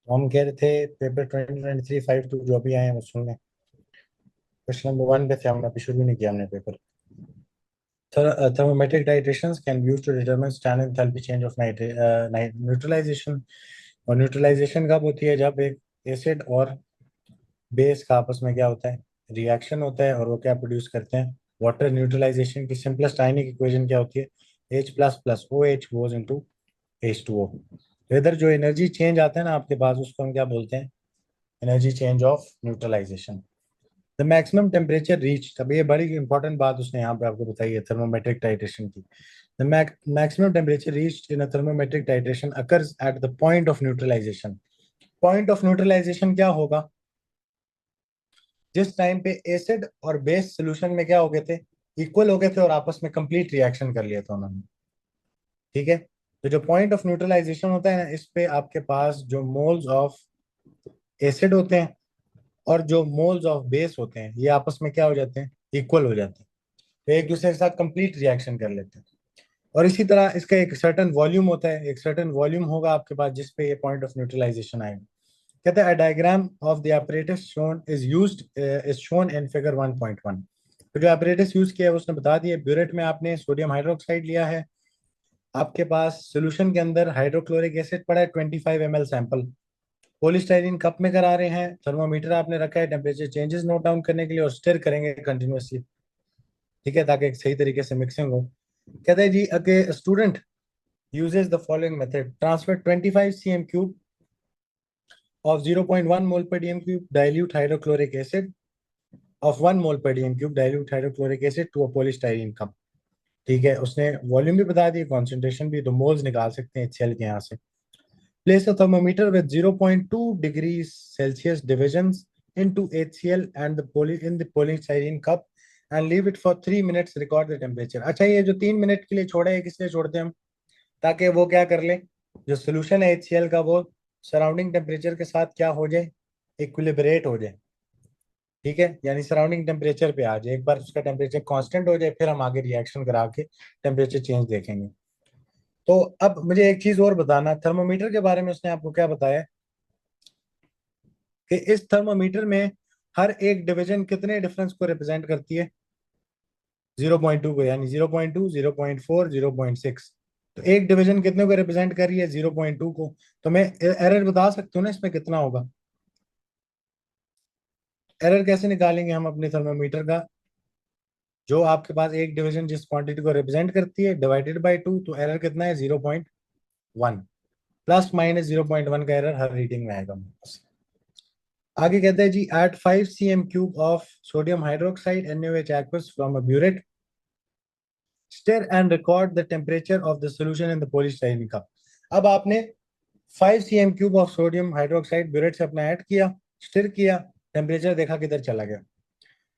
हम कह रहे थे पेपर 2023-52 जो अभी आए हैं उसमें क्वेश्चन नंबर 1 पे थे। हमने अभी शुरू नहीं किया हमने paper. Thermometric titrations can be used to determine standard enthalpy change of neutralization। और न्यूट्रलाइजेशन कब होती है? जब एक एसिड और बेस का आपस में क्या होता है, रिएक्शन होता है, और वो क्या प्रोड्यूस करते हैं, वाटर। न्यूट्रलाइजेशन की सिंपलेस्ट आयनिक इक्वेशन क्या होती है? H plus plus O H goes into H2O। तो इधर जो एनर्जी चेंज आता है ना आपके पास, उसको हम क्या बोलते हैं? Energy change of neutralization. The maximum temperature reach, अब ये बड़ी इंपॉर्टेंट बात उसने यहाँ पे आपको बताई है थर्मोमेट्रिक टाइट्रेशन की। The maximum temperature reach in a thermometric titration occurs at the point of neutralization. Point of neutralization क्या होगा? जिस टाइम पे एसिड और बेस सोल्यूशन में क्या हो गए थे, इक्वल हो गए थे और आपस में कंप्लीट रिएक्शन कर लिया था उन्होंने। ठीक है, तो जो पॉइंट ऑफ न्यूट्रलाइजेशन होता है ना, इस पे आपके पास जो मोल्स ऑफ एसिड होते हैं और जो मोल्स ऑफ बेस होते हैं, ये आपस में क्या हो जाते हैं? इक्वल हो जाते हैं। तो एक दूसरे के साथ कंप्लीट रिएक्शन कर लेते हैं। और इसी तरह इसका एक सर्टेन वॉल्यूम होता है, एक सर्टेन वॉल्यूम होगा आपके पास जिस पे ये पॉइंट ऑफ न्यूट्रलाइजेशन आएगा। कहते हैं diagram of the apparatus shown is shown in figure 1.1। तो जो apparatus यूज किया है उसने बता दिया। ब्यूरेट में आपने सोडियम हाइड्रोक्साइड लिया है, आपके पास सोल्यूशन के अंदर हाइड्रोक्लोरिक एसिड पड़ा है 25 ml सैंपल। पॉलीस्टाइरीन कप में करा रहे हैं, थर्मोमीटर आपने रखा है टेम्परेचर चेंजेस नोट डाउन करने के लिए, और स्टिर करेंगे कंटिन्यूअसली। ठीक है, ताकि एक सही तरीके से मिक्सिंग हो। कहते हैं जी, अगे student uses the following method: transfer 25 cm cube of 0.1 mole per dm cube dilute hydrochloric acid of 1 mole per dm cube dilute hydrochloric acid to a polystyrene cup। ठीक है, उसने वॉल्यूम भी बता दी, कॉन्सेंट्रेशन भी, तो मोल्स निकाल सकते हैं HCl के यहाँ से। Place the thermometer with 0.2 degree Celsius divisions into HCl and the poly in the polystyrene cup and leave it for 3 minutes, record the temperature। अच्छा, ये जो 3 मिनट के लिए छोड़ा है, किस लिए छोड़ते हैं हम? ताकि वो क्या कर ले, जो सोल्यूशन है HCl का, वो सराउंडिंग टेम्परेचर के साथ क्या हो जाए, इक्विलिब्रेट हो जाए। ठीक है, यानी सराउंडिंग टेम्परेचर पे आ जाए। एक बार उसका टेम्परेचर कांस्टेंट हो जाए, फिर हम आगे रिएक्शन करा के टेम्परेचर चेंज देखेंगे। तो अब मुझे एक चीज और बताना, थर्मोमीटर के बारे में उसने आपको क्या बताया कि इस थर्मोमीटर में हर एक डिवीजन कितने डिफरेंस को रिप्रेजेंट करती है? 0.2 को, यानी 0.2, 0.4, 0.6। तो एक डिवीजन कितने को रिप्रेजेंट कर रही है? 0.2 को। तो मैं एरर बता सकता हूँ ना इसमें कितना होगा? एरर कैसे निकालेंगे हम अपने थर्मामीटर का? जो आपके पास एक डिवीजन जिस क्वांटिटी को रिप्रेजेंट करती है डिवाइडेड बाय 2, तो एरर कितना है? 0.1। प्लस माइनस 0.1 का एरर हर रीडिंग में आएगा हमारे पास। आगे कहते हैं जी, at 5 cm cube of sodium hydroxide NaOH aqueous from a burette, stir and record the temperature of the solution in the polystyrene cup. अब आपने 5 cm cube of sodium hydroxide burette से अपना ऐड किया, स्टिर किया, temperature देखा किधर चला गया।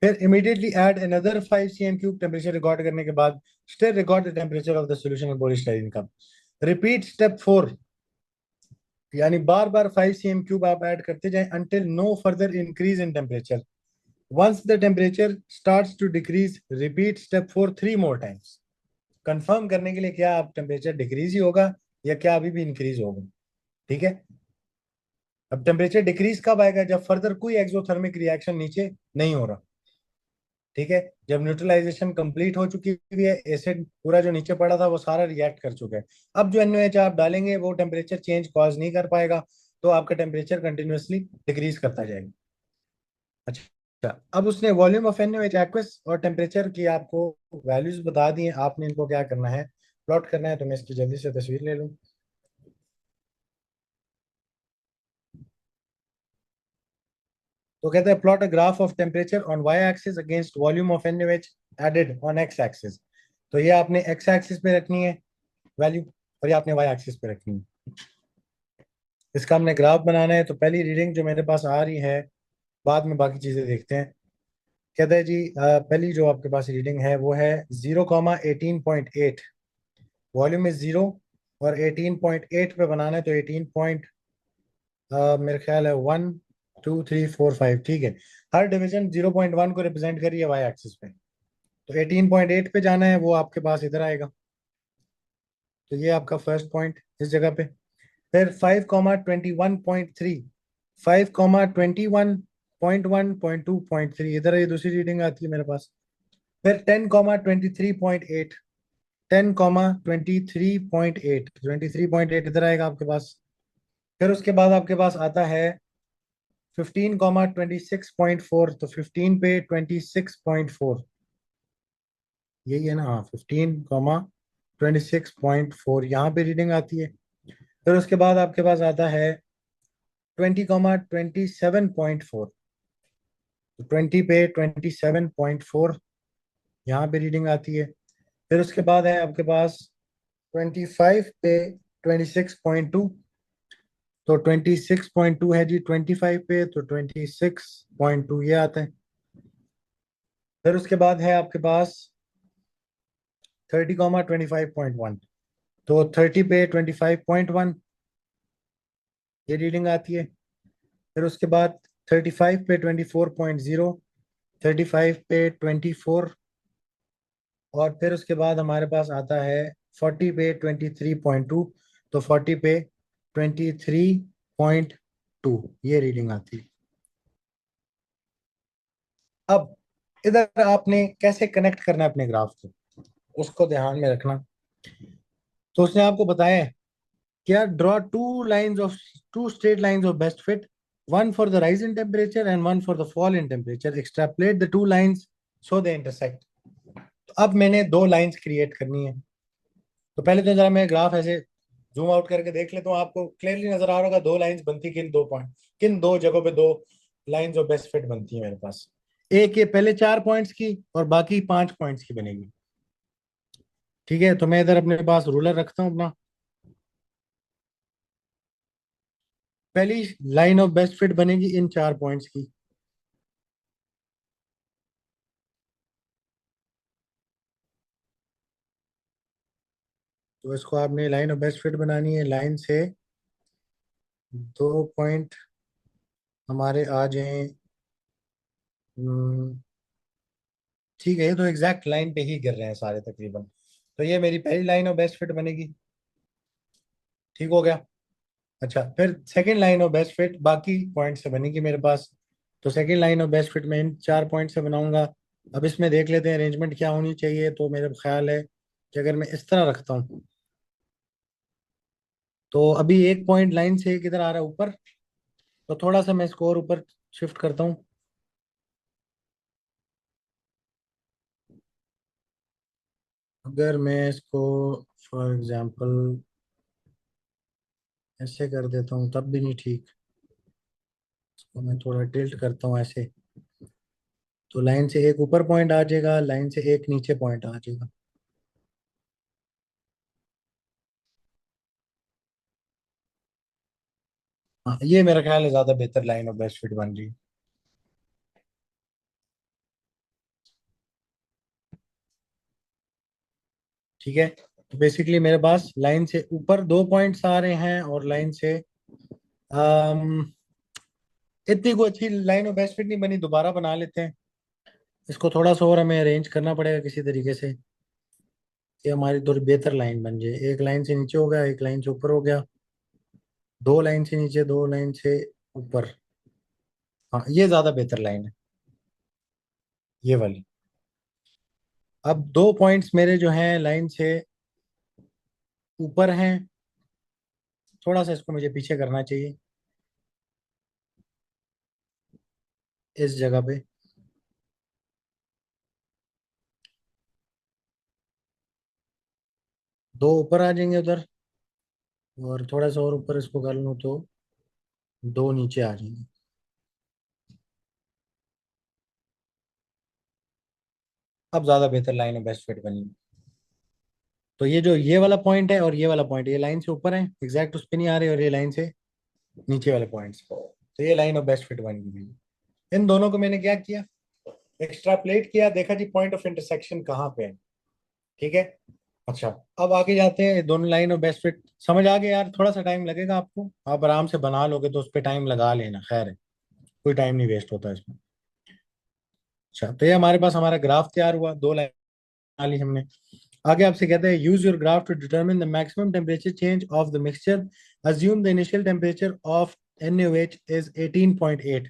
फिर immediately add another 5 cm cube, temperature record करने के बाद still record the temperature of the solution in polystyrene cup. Repeat step 4, यानी बार बार 5 cm क्यूब आप ऐड करते जाएं until no further increase in temperature. Once the temperature starts to decrease, repeat step 4 3 more times. Confirm करने के लिए क्या आप टेम्परेचर डिक्रीज ही होगा या क्या अभी भी इंक्रीज होगा। ठीक है, अब टेम्परेचर डिक्रीज कब आएगा? जब फर्दर कोई एक्सोथर्मिक रिएक्शन नीचे नहीं हो रहा। ठीक है, जब न्यूट्रलाइजेशन कंप्लीट हो चुकी हुई है, एसिड पूरा जो नीचे पड़ा था वो सारा रिएक्ट कर चुका है। अब जो NaOH आप डालेंगे वो टेम्परेचर चेंज कॉज नहीं कर पाएगा, तो आपका टेम्परेचर कंटिन्यूअसली डिक्रीज करता जाएगा। अच्छा, अब उसने वॉल्यूम ऑफ NaOH एक्वस और टेम्परेचर की आपको वैल्यूज बता दी हैं। आपने इनको क्या करना है, प्लॉट करना है। तो मैं इसकी जल्दी से तस्वीर ले लूँ। तो कहते हैं plot a graph of temperature on Y axis against volume of NaOH added on X axis. तो ये आपने एक्स एक्सिस पे रखनी है वैल्यू, और ये आपने वाई एक्सिस पे रखनी है। इसका हमने ग्राफ बनाना है। तो पहली रीडिंग जो मेरे पास आ रही है, बाद में बाकी चीजें देखते हैं। कहते हैं जी, पहली जो आपके पास रीडिंग है वो है 0,18.8। वॉल्यूम इज 0 और 18.8 पे बनाना है। तो 18 पॉइंट मेरे ख्याल है 1 2 3 4 5। ठीक है, हर डिवीजन 0.1 को रिप्रेजेंट करिए वाई एक्सिस पे। तो 18.8 पे जाना है, वो आपके पास इधर आएगा। तो ये आपका फर्स्ट पॉइंट इस जगह पे। फिर 5,21.3, 5,21.1.2.3, इधर ये दूसरी रीडिंग आती है मेरे पास। फिर 10,23.8, 10,23.8, 23.8 इधर आएगा आपके पास। फिर उसके बाद आपके पास आता है 15,26.4, तो 15 पे 26.4, यही है ना, हाँ, 15,26.4 यहाँ पे रीडिंग आती है। फिर उसके बाद आपके पास आता है 20,27.4, तो 20 पे 27.4 यहाँ पे रीडिंग आती है। फिर उसके बाद है आपके पास 25 पे 26.2, तो 26.2 है जी 25 पे, तो 26.2 ये आता है। फिर उसके बाद है आपके पास 30,25.1, तो 30 पे 25.1 ये रीडिंग आती है। फिर उसके बाद 35 पे 24.0, 35 पे 24, और फिर उसके बाद हमारे पास आता है 40 पे 23.2, तो 40 पे 23.2 ये रीडिंग आती है। अब इधर आपने कैसे कनेक्ट करना है अपने ग्राफ को, उसको ध्यान में रखना। तो उसने आपको बताया है, क्या draw two straight lines of best fit, one for the rise in temperature and one for the fall in temperature, extrapolate the two lines so they intersect। तो अब मैंने दो लाइंस क्रिएट करनी है। तो पहले तो जरा मैं ग्राफ ऐसे जूम आउट करके देख लेता हूँ, आपको क्लियरली नजर आ रहा होगा दो लाइंस बनती, किन दो पॉइंट, किन दो जगहों पे दो लाइंस ऑफ बेस्ट फिट बनती है मेरे पास। एक ये पहले 4 पॉइंट्स की और बाकी 5 पॉइंट्स की बनेगी। ठीक है, तो मैं इधर अपने पास रूलर रखता हूँ अपना। पहली लाइन ऑफ बेस्ट फिट बनेगी इन 4 पॉइंट्स की। तो इसको आपने लाइन ऑफ बेस्ट फिट बनानी है, लाइन से 2 पॉइंट हमारे आ जाएं। हम्म, ठीक है, ये तो एग्जैक्ट लाइन पे ही गिर रहे हैं सारे तकरीबन। तो ये मेरी पहली लाइन ऑफ बेस्ट फिट बनेगी। ठीक हो गया। अच्छा, फिर second line of best fit बाकी पॉइंट से बनेगी मेरे पास। तो second line of best fit मैं इन 4 पॉइंट से बनाऊंगा। अब इसमें देख लेते हैं अरेंजमेंट क्या होनी चाहिए। तो मेरा ख्याल है कि अगर मैं इस तरह रखता हूँ, तो अभी एक पॉइंट लाइन से किधर आ रहा है, ऊपर। तो थोड़ा सा मैं इसको और ऊपर शिफ्ट करता हूँ। अगर मैं इसको फॉर एग्जांपल ऐसे कर देता हूँ तब भी नहीं ठीक, इसको मैं थोड़ा टिल्ट करता हूँ ऐसे, तो लाइन से एक ऊपर पॉइंट आ जाएगा, लाइन से एक नीचे पॉइंट आ जाएगा। हाँ, ये मेरा ख्याल है ज्यादा बेहतर लाइन ऑफ बेस्ट फिट बन रही है। ठीक है, तो बेसिकली मेरे पास लाइन से ऊपर 2 पॉइंट्स आ रहे हैं और लाइन से अम, इतनी कोई अच्छी लाइन ऑफ बेस्ट फिट नहीं बनी, दोबारा बना लेते हैं। इसको थोड़ा सा और हमें अरेंज करना पड़ेगा किसी तरीके से कि हमारी थोड़ी बेहतर लाइन बन जाए। एक लाइन से नीचे हो गया, एक लाइन से ऊपर हो गया, दो लाइन से नीचे, दो लाइन से ऊपर। हाँ, ये ज्यादा बेहतर लाइन है, ये वाली। अब 2 पॉइंट्स मेरे जो हैं लाइन से ऊपर हैं, थोड़ा सा इसको मुझे पीछे करना चाहिए इस जगह पे। दो ऊपर आ जाएंगे उधर, और थोड़ा सा और ऊपर इसको कर लूँ तो दो नीचे आ जाएंगे। अब ज्यादा बेहतर लाइन है, बेस्ट फिट बनी। तो ये जो ये वाला पॉइंट है और ये वाला पॉइंट, ये लाइन से ऊपर है, एग्जैक्ट उस पे नहीं आ रहे, और ये लाइन से नीचे वाले पॉइंट्स, तो ये लाइन ऑफ बेस्ट फिट बन गई। इन दोनों को मैंने क्या किया, एक्स्ट्राप्लेट किया, देखा जी पॉइंट ऑफ इंटरसेक्शन कहाँ पे है। ठीक है। अच्छा, अब आगे जाते हैं। ये दोनों लाइन ऑफ बेस्ट फिट समझ आ गए यार, थोड़ा सा टाइम लगेगा आपको, आप आराम से बना लोगे तो उस पर टाइम लगा लेना, खैर है, कोई टाइम नहीं वेस्ट होता इसमें। अच्छा, तो ये हमारे पास हमारा ग्राफ तैयार हुआ, दो लाइन बना ली हमने। आगे आपसे कहते हैं use your graph to determine the maximum temperature change of the mixture, assume the initial temperature of NaOH is 18.8।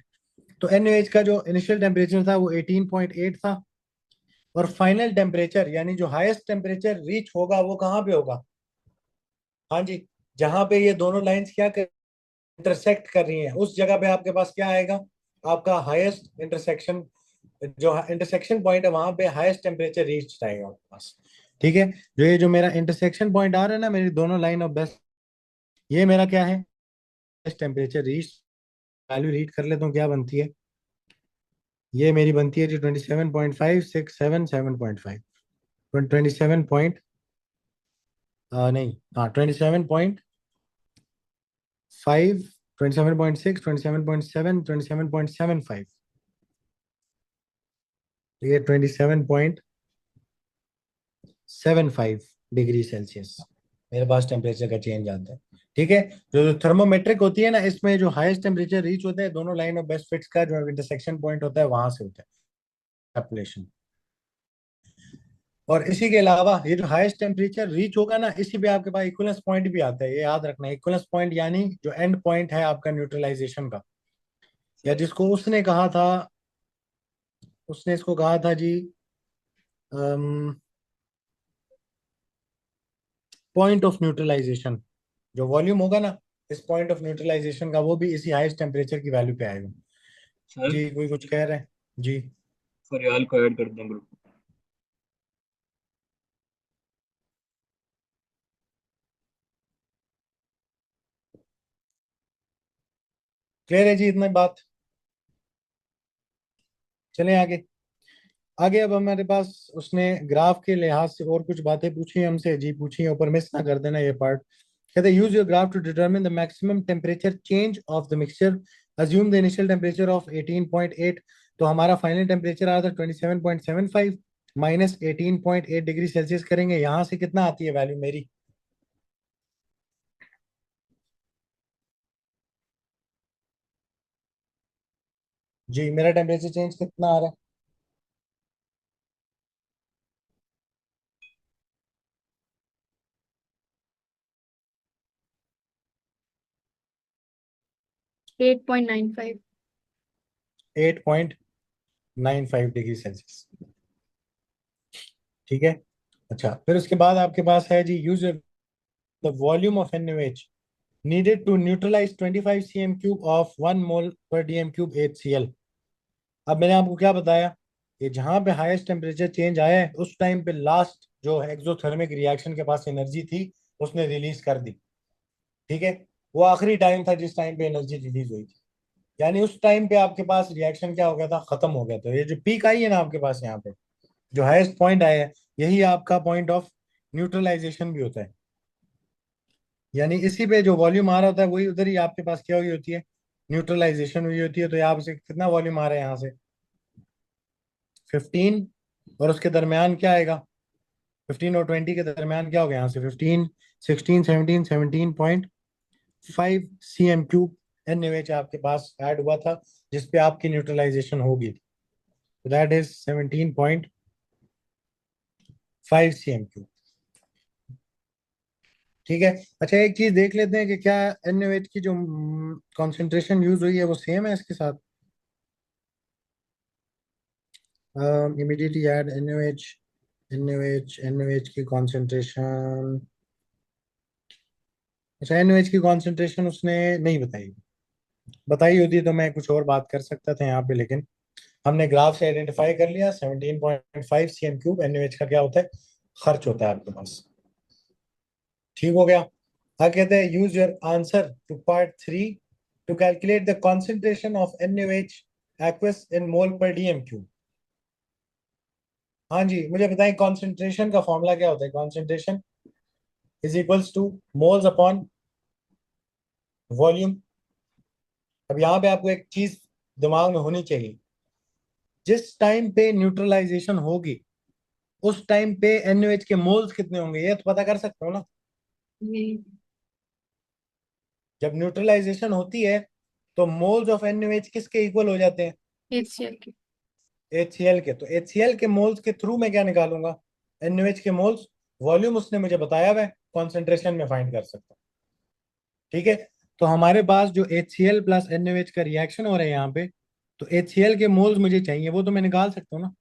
तो NaOH का जो इनिशियल टेम्परेचर था वो 18.8 था, और फाइनल टेम्परेचर यानी जो हाईएस्ट टेम्परेचर रीच होगा वो कहाँ पे होगा? हाँ जी, जहां पे ये दोनों लाइंस क्या कर इंटरसेक्ट कर रही हैं उस जगह पे आपके पास क्या आएगा? आपका हाईएस्ट इंटरसेक्शन, जो इंटरसेक्शन पॉइंट है वहां पे हाईएस्ट टेम्परेचर रीच आएगा आपके पास। ठीक है, जो मेरा इंटरसेक्शन पॉइंट आ रहा है ना, मेरी दोनों लाइन ऑफ बेस्ट, ये मेरा क्या है? Temperature reach. वैल्यू रीड कर लेता हूँ क्या बनती है। ये मेरी बनती है जी 27.567 7.5, 27 नहीं, हाँ 27.5, 27.6, 27.7, 27.75। ये 27.75 डिग्री सेल्सियस मेरे पास टेम्परेचर का चेंज आता है। ठीक है, जो थर्मोमेट्रिक होती है ना, इसमें जो हाईएस्ट टेम्परेचर रीच होता है दोनों लाइन ऑफ बेस्ट फिट्स का जो इंटरसेक्शन पॉइंट होता है वहां से होता है कैलकुलेशन। और इसी के अलावा ये जो हाईएस्ट टेम्परेचर रीच होगा ना, इसी पे आपके पास इक्वलेंस पॉइंट भी आता है, ये याद रखना। इक्वलेंस पॉइंट यानी जो एंड पॉइंट है आपका न्यूट्रलाइजेशन का, या जिसको उसने कहा था, उसने इसको कहा था जी पॉइंट ऑफ न्यूट्रलाइजेशन। जो वॉल्यूम होगा ना इस पॉइंट ऑफ न्यूट्रलाइजेशन का, वो भी इसी हाईएस्ट टेम्परेचर की वैल्यू पे आएगा। सर जी कोई कुछ कह रहे हैं जी? फरियाल को ऐड कर दें ग्रुप। क्लियर है जी इतना बात? चलें आगे। आगे अब हमारे पास उसने ग्राफ के लिहाज से और कुछ बातें पूछी हमसे जी, पूछी, ऊपर मिस ना कर देना ये पार्ट। कहते हैं use your graph to determine the maximum temperature change of the mixture, assume the initial temperature of 18.8। तो हमारा फाइनल टेम्परेचर आ रहा था 27.75 माइनस 18.8 डिग्री सेल्सियस करेंगे, यहां से कितना आती है वैल्यू मेरी? जी मेरा टेम्परेचर चेंज कितना आ रहा है? 8.95। 8.95 डिग्री सेल्सियस। ठीक है, अच्छा फिर उसके बाद आपके पास है जी use the volume of NaOH needed to neutralize 25 cm cube of 1 mole per dm cube HCl। अब मैंने आपको क्या बताया, कि जहां पे हाईएस्ट टेम्परेचर चेंज आया है उस टाइम पे लास्ट जो एक्सोथर्मिक रिएक्शन के पास एनर्जी थी उसने रिलीज कर दी। ठीक है, वो आखिरी टाइम था जिस टाइम पे एनर्जी रिलीज हुई थी, यानी उस टाइम पे आपके पास रिएक्शन क्या हो गया था? खत्म हो गया। तो ये जो पीक आई है ना आपके पास यहाँ पे, जो हाईएस्ट पॉइंट आया है, यही आपका पॉइंट ऑफ न्यूट्रलाइजेशन भी होता है। यानी इसी पे जो वॉल्यूम आ रहा होता है वही उधर ही आपके पास क्या हुई होती है? न्यूट्रलाइजेशन हुई होती है। तो यहाँ से कितना वॉल्यूम आ रहा है? यहाँ से 15, और उसके दरमियान क्या आएगा? 15 और 20 के दरमियान क्या हो गया? यहाँ से 15, 16, 17, 17.5 cm क्यूब NaOH आपके पास ऐड हुआ था, जिसपे आपकी न्यूट्रलाइजेशन होगी। That is 17.5 cm cube. ठीक है, अच्छा एक चीज देख लेते हैं कि क्या NaOH की जो कॉन्सेंट्रेशन यूज हुई है वो सेम है इसके साथ। इमीडिएटली ऐड NaOH, NaOH की कॉन्सेंट्रेशन। अच्छा NaOH की कॉन्सेंट्रेशन उसने नहीं बताई, बताई होती तो मैं कुछ और बात कर सकता था यहाँ पे, लेकिन हमने ग्राफ से आइडेंटिफाई कर लिया 17.5 cm क्यूब NaOH का क्या होता है? खर्च होता है आपके पास। ठीक हो गया। आगे कहते हैं use your answer to part 3 to calculate the concentration of NaOH aqueous in mole per DM cube. हाँ जी, मुझे बताएं कॉन्सेंट्रेशन का फॉर्मूला क्या होता है? Concentration is equals two moles upon volume. अब यहाँ पे आपको एक चीज दिमाग में होनी चाहिए, जिस टाइम पे न्यूट्रलाइजेशन होगी उस टाइम पे NaOH के मोल्स कितने होंगे, ये तो पता कर सकते हो ना। ये जब न्यूट्रलाइजेशन होती है तो मोल्स ऑफ NaOH किसके इक्वल हो जाते हैं? HCl की। HCl के। तो HCl के मोल्स के थ्रू मैं क्या निकालूंगा? NaOH के मोल्स। वॉल्यूम उसने मुझे बताया हुआ है, कॉन्सेंट्रेशन में फाइंड कर सकता हूँ। ठीक है, तो हमारे पास जो HCl प्लस NaOH का रिएक्शन हो रहा है यहाँ पे, तो HCl के मोल्स मुझे चाहिए, वो तो मैं निकाल सकता हूँ ना।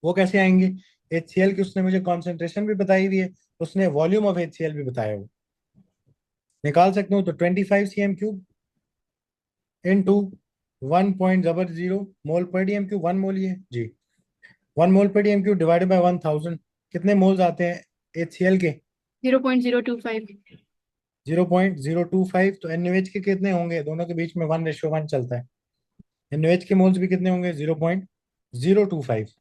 वो कैसे आएंगे? HCl की उसने मुझे कॉन्सेंट्रेशन भी बताई हुई है, उसने वॉल्यूम ऑफ HCl भी बताया हुआ, निकाल सकता हूँ। तो 25 cm³ इंटू 1.00 मोल पर DMQ, 1 मोल ये जी, 1 मोल पर DMQ डिवाइडेड बाई 1000, कितने मोल्स आते हैं HCl के? 0.025। 0.025। तो NaOH के कितने होंगे? दोनों के बीच में 1:1 चलता है। NaOH के मोल्स भी कितने होंगे? 0.025।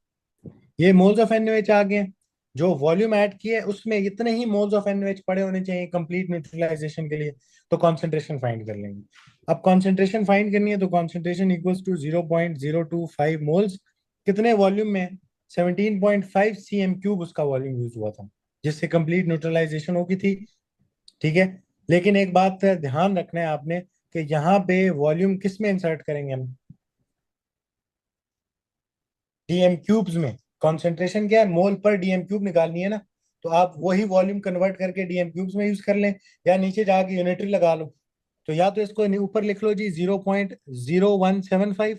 ये मोल्स ऑफ NaOH आ गए। जो वॉल्यूम ऐड किए उसमें इतने ही मोल्स ऑफ NaOH पड़े होने चाहिए कंप्लीट न्यूट्रलाइजेशन के लिए, तो कॉन्सेंट्रेशन फाइंड कर लेंगे। अब कॉन्सेंट्रेशन फाइंड करनी है, तो कॉन्सेंट्रेशन इक्वल्स टू 0.025 मोल्स, कितने वॉल्यूम में? 17.5 cm³ उसका वॉल्यूम यूज हुआ था, जिससे कंप्लीट न्यूट्रलाइजेशन होगी थी। ठीक है, लेकिन एक बात ध्यान रखना है आपने कि यहाँ पे वॉल्यूम किस में इंसर्ट करेंगे हम? DM³ में। कॉन्सेंट्रेशन क्या है? मोल पर DM³ निकालनी है ना, तो आप वही वॉल्यूम कन्वर्ट करके DM³ में यूज कर लें, या नीचे जाके यूनिटरी लगा लो। तो या तो इसको ऊपर लिख लो जी 0.0175,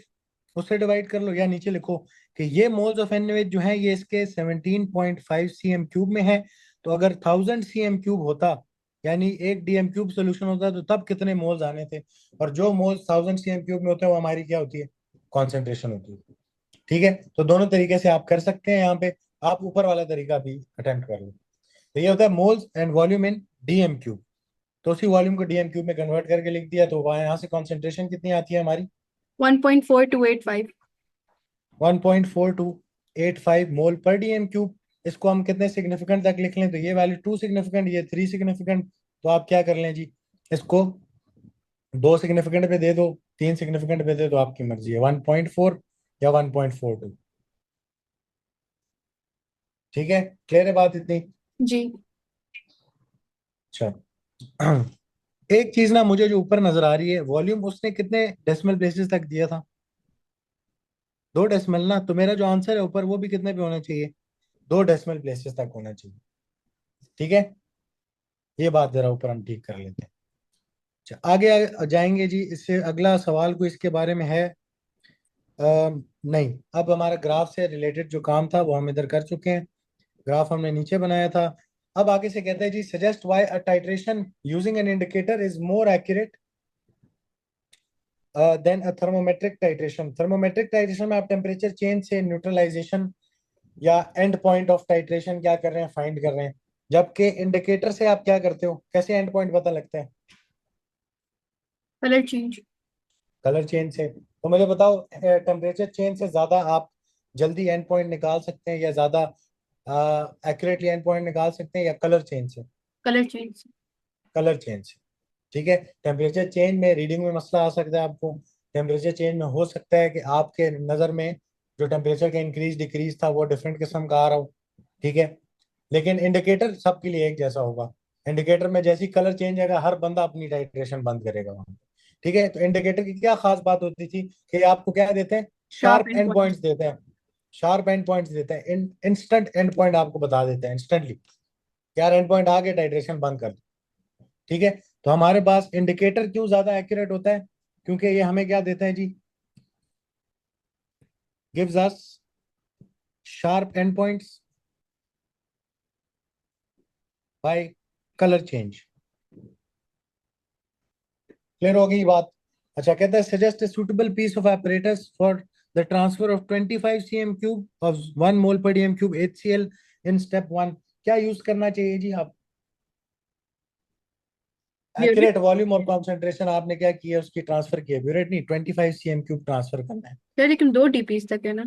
उससे डिवाइड कर लो, या नीचे लिखो कि ये मोल्स ऑफ NaOH जो है ये इसके 17.5 cm³ में है। तो अगर 1000 cm³ होता, यानी एक DM³ सोल्यूशन होता, तो तब कितने मोल्स आने थे? और जो मोल्स 1000 cm³ में होते हैं वो हमारी क्या होती है? कॉन्सेंट्रेशन होती है। ठीक है, तो दोनों तरीके से आप कर सकते हैं यहाँ पे। आप ऊपर वाला तरीका भी अटेम्प्ट कर लो। तो ये होता है moles and volume in DM³। तो उसी वॉल्यूम को DM³ में कन्वर्ट करके लिख दिया, तो वहां यहाँ से कॉन्सेंट्रेशन कितनी आती है हमारी? 1.4285। 1.4285 मोल पर DM³। इसको हम कितने सिग्निफिकेंट तक लिख लें? तो ये वैल्यू 2 सिग्निफिकेंट, ये 3 सिग्निफिकेंट। तो आप क्या कर लें जी, इसको 2 सिग्निफिकेंट पे दे दो, 3 सिग्निफिकेंट पे दे दो, आपकी मर्जी है, 1.4 या 1.42। ठीक है, क्लियर है बात इतनी? जी। अच्छा, एक चीज ना मुझे जो ऊपर नजर आ रही है, वॉल्यूम उसने कितने डेसिमल प्लेसेस तक दिया था? 2 डेसिमल ना, तो मेरा जो आंसर है ऊपर वो भी कितने पे होना चाहिए? 2 डेसिमल प्लेसेस तक होना चाहिए। ठीक है, ये बात जरा ऊपर हम ठीक कर लेते हैं। अच्छा, जाएंगे जी, इससे अगला सवाल को इसके बारे में है। नहीं, अब हमारा ग्राफ से रिलेटेड जो काम था वो हम इधर कर चुके हैं, ग्राफ हमने नीचे बनाया था। अब आगे से कहते हैं जी, suggest why a titration using an indicator is more accurate than a thermometric titration. Thermometric titration में आप टेम्परेचर चेंज से न्यूट्रलाइजेशन या एंड पॉइंट ऑफ टाइट्रेशन क्या कर रहे हैं? फाइंड कर रहे हैं। जबकि इंडिकेटर से आप क्या करते हो? कैसे एंड पॉइंट पता लगता है? Colour change. कलर चेंज से। तो मुझे बताओ, टेम्परेचर चेंज से ज्यादा आप जल्दी एंड पॉइंट निकाल सकते हैं, या ज्यादा एक्यूरेटली एंड पॉइंट निकाल सकते हैं, या कलर चेंज से? Colour change. कलर चेंज से। ठीक है, टेम्परेचर चेंज में रीडिंग में मसला आ सकता है आपको। टेम्परेचर चेंज में हो सकता है कि आपके नज़र में जो टेम्परेचर का इंक्रीज डिक्रीज था वो डिफरेंट किस्म का आ रहा हो। ठीक है, लेकिन इंडिकेटर सबके लिए एक जैसा होगा। इंडिकेटर में जैसी कलर चेंज आएगा, हर बंदा अपनी टाइट्रेशन बंद करेगा वहां। ठीक है, तो इंडिकेटर की क्या खास बात होती थी कि आपको क्या देते हैं? Sharp sharp and and point. Points देते हैं। शार्प एंड पॉइंट्स देते हैं, इंस्टेंट एंड पॉइंट आपको बता देते हैं इंस्टेंटली, यार एंड पॉइंट आ गया, टाइट्रेशन बंद कर दो। ठीक है, तो हमारे पास इंडिकेटर क्यों ज्यादा एक्यूरेट होता है? क्योंकि ये हमें क्या देता है जी? Gives us sharp end points by colour change. Clear हो गई बात? अच्छा, कहता है suggest a suitable piece of apparatus for the transfer of 25 cm³ of 1 mole per DM³ HCl in step 1। क्या यूज करना चाहिए जी? आप ब्यूरेट। एक्यूरेट वॉल्यूम और कॉन्सेंट्रेशन आपने क्या किया? उसकी ट्रांसफर किया, ब्यूरेट नहीं, 25 cm³ ट्रांसफर करना है। यार लेकिन 2 DPs तक है ना।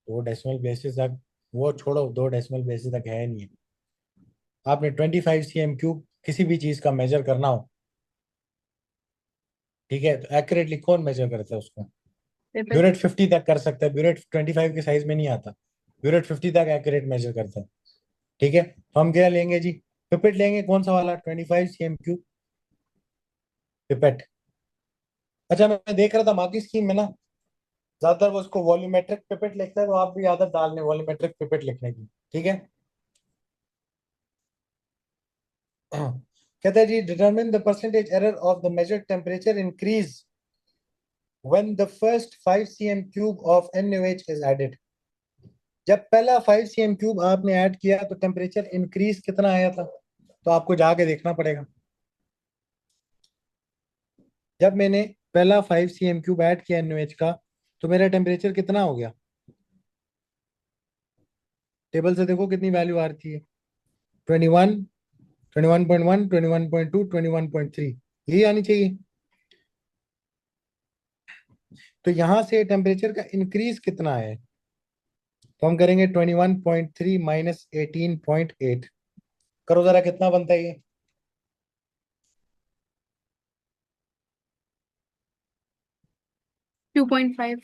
2 डेसिमल बेसिस तक? वो छोड़ो, 2 डेसिमल बेसिस तक है नहीं है। आपने 25 cm³ किसी भी चीज का मेजर करना हो, ठीक है, तो एक्यूरेटली कौन मेजर करता है उसको? पेपर। ब्यूरेट 50 तक कर सकता है, ब्यूरेट 25 के साइज में नहीं आता। ब्यूरेट 50 तक एक्यूरेट मेजर करता है। ठीक है, तो हम क्या लेंगे जी? पिपेट लेंगे, कौन सा वाला? 25 cm³ पिपेट। अच्छा, मैं देख रहा था मार्की स्कीम में ना, ज्यादातर वो उसको वॉल्यूमेट्रिक पिपेट लिखता है, तो आप भी आदत डाल लें वॉल्यूमेट्रिक पिपेट लिखने की। ठीक है, कहता है जी determine the percentage error of the measured temperature increase when the first 5 cm cube of NaOH is added. जब पहला 5 cm क्यूब आपने ऐड किया तो टेम्परेचर इंक्रीज कितना आया था, तो आपको जाके देखना पड़ेगा। जब मैंने पहला 5 cm क्यूब ऐड किया NaOH का तो मेरा टेम्परेचर कितना हो गया, टेबल से देखो कितनी वैल्यू आ रही है, 21, 21.1, 21.2, 21.3, यही आनी चाहिए। तो यहां से टेम्परेचर का इंक्रीज कितना है, तो हम करेंगे 21.3 माइनस 18.8, करो जरा कितना बनता है ये। 2.5।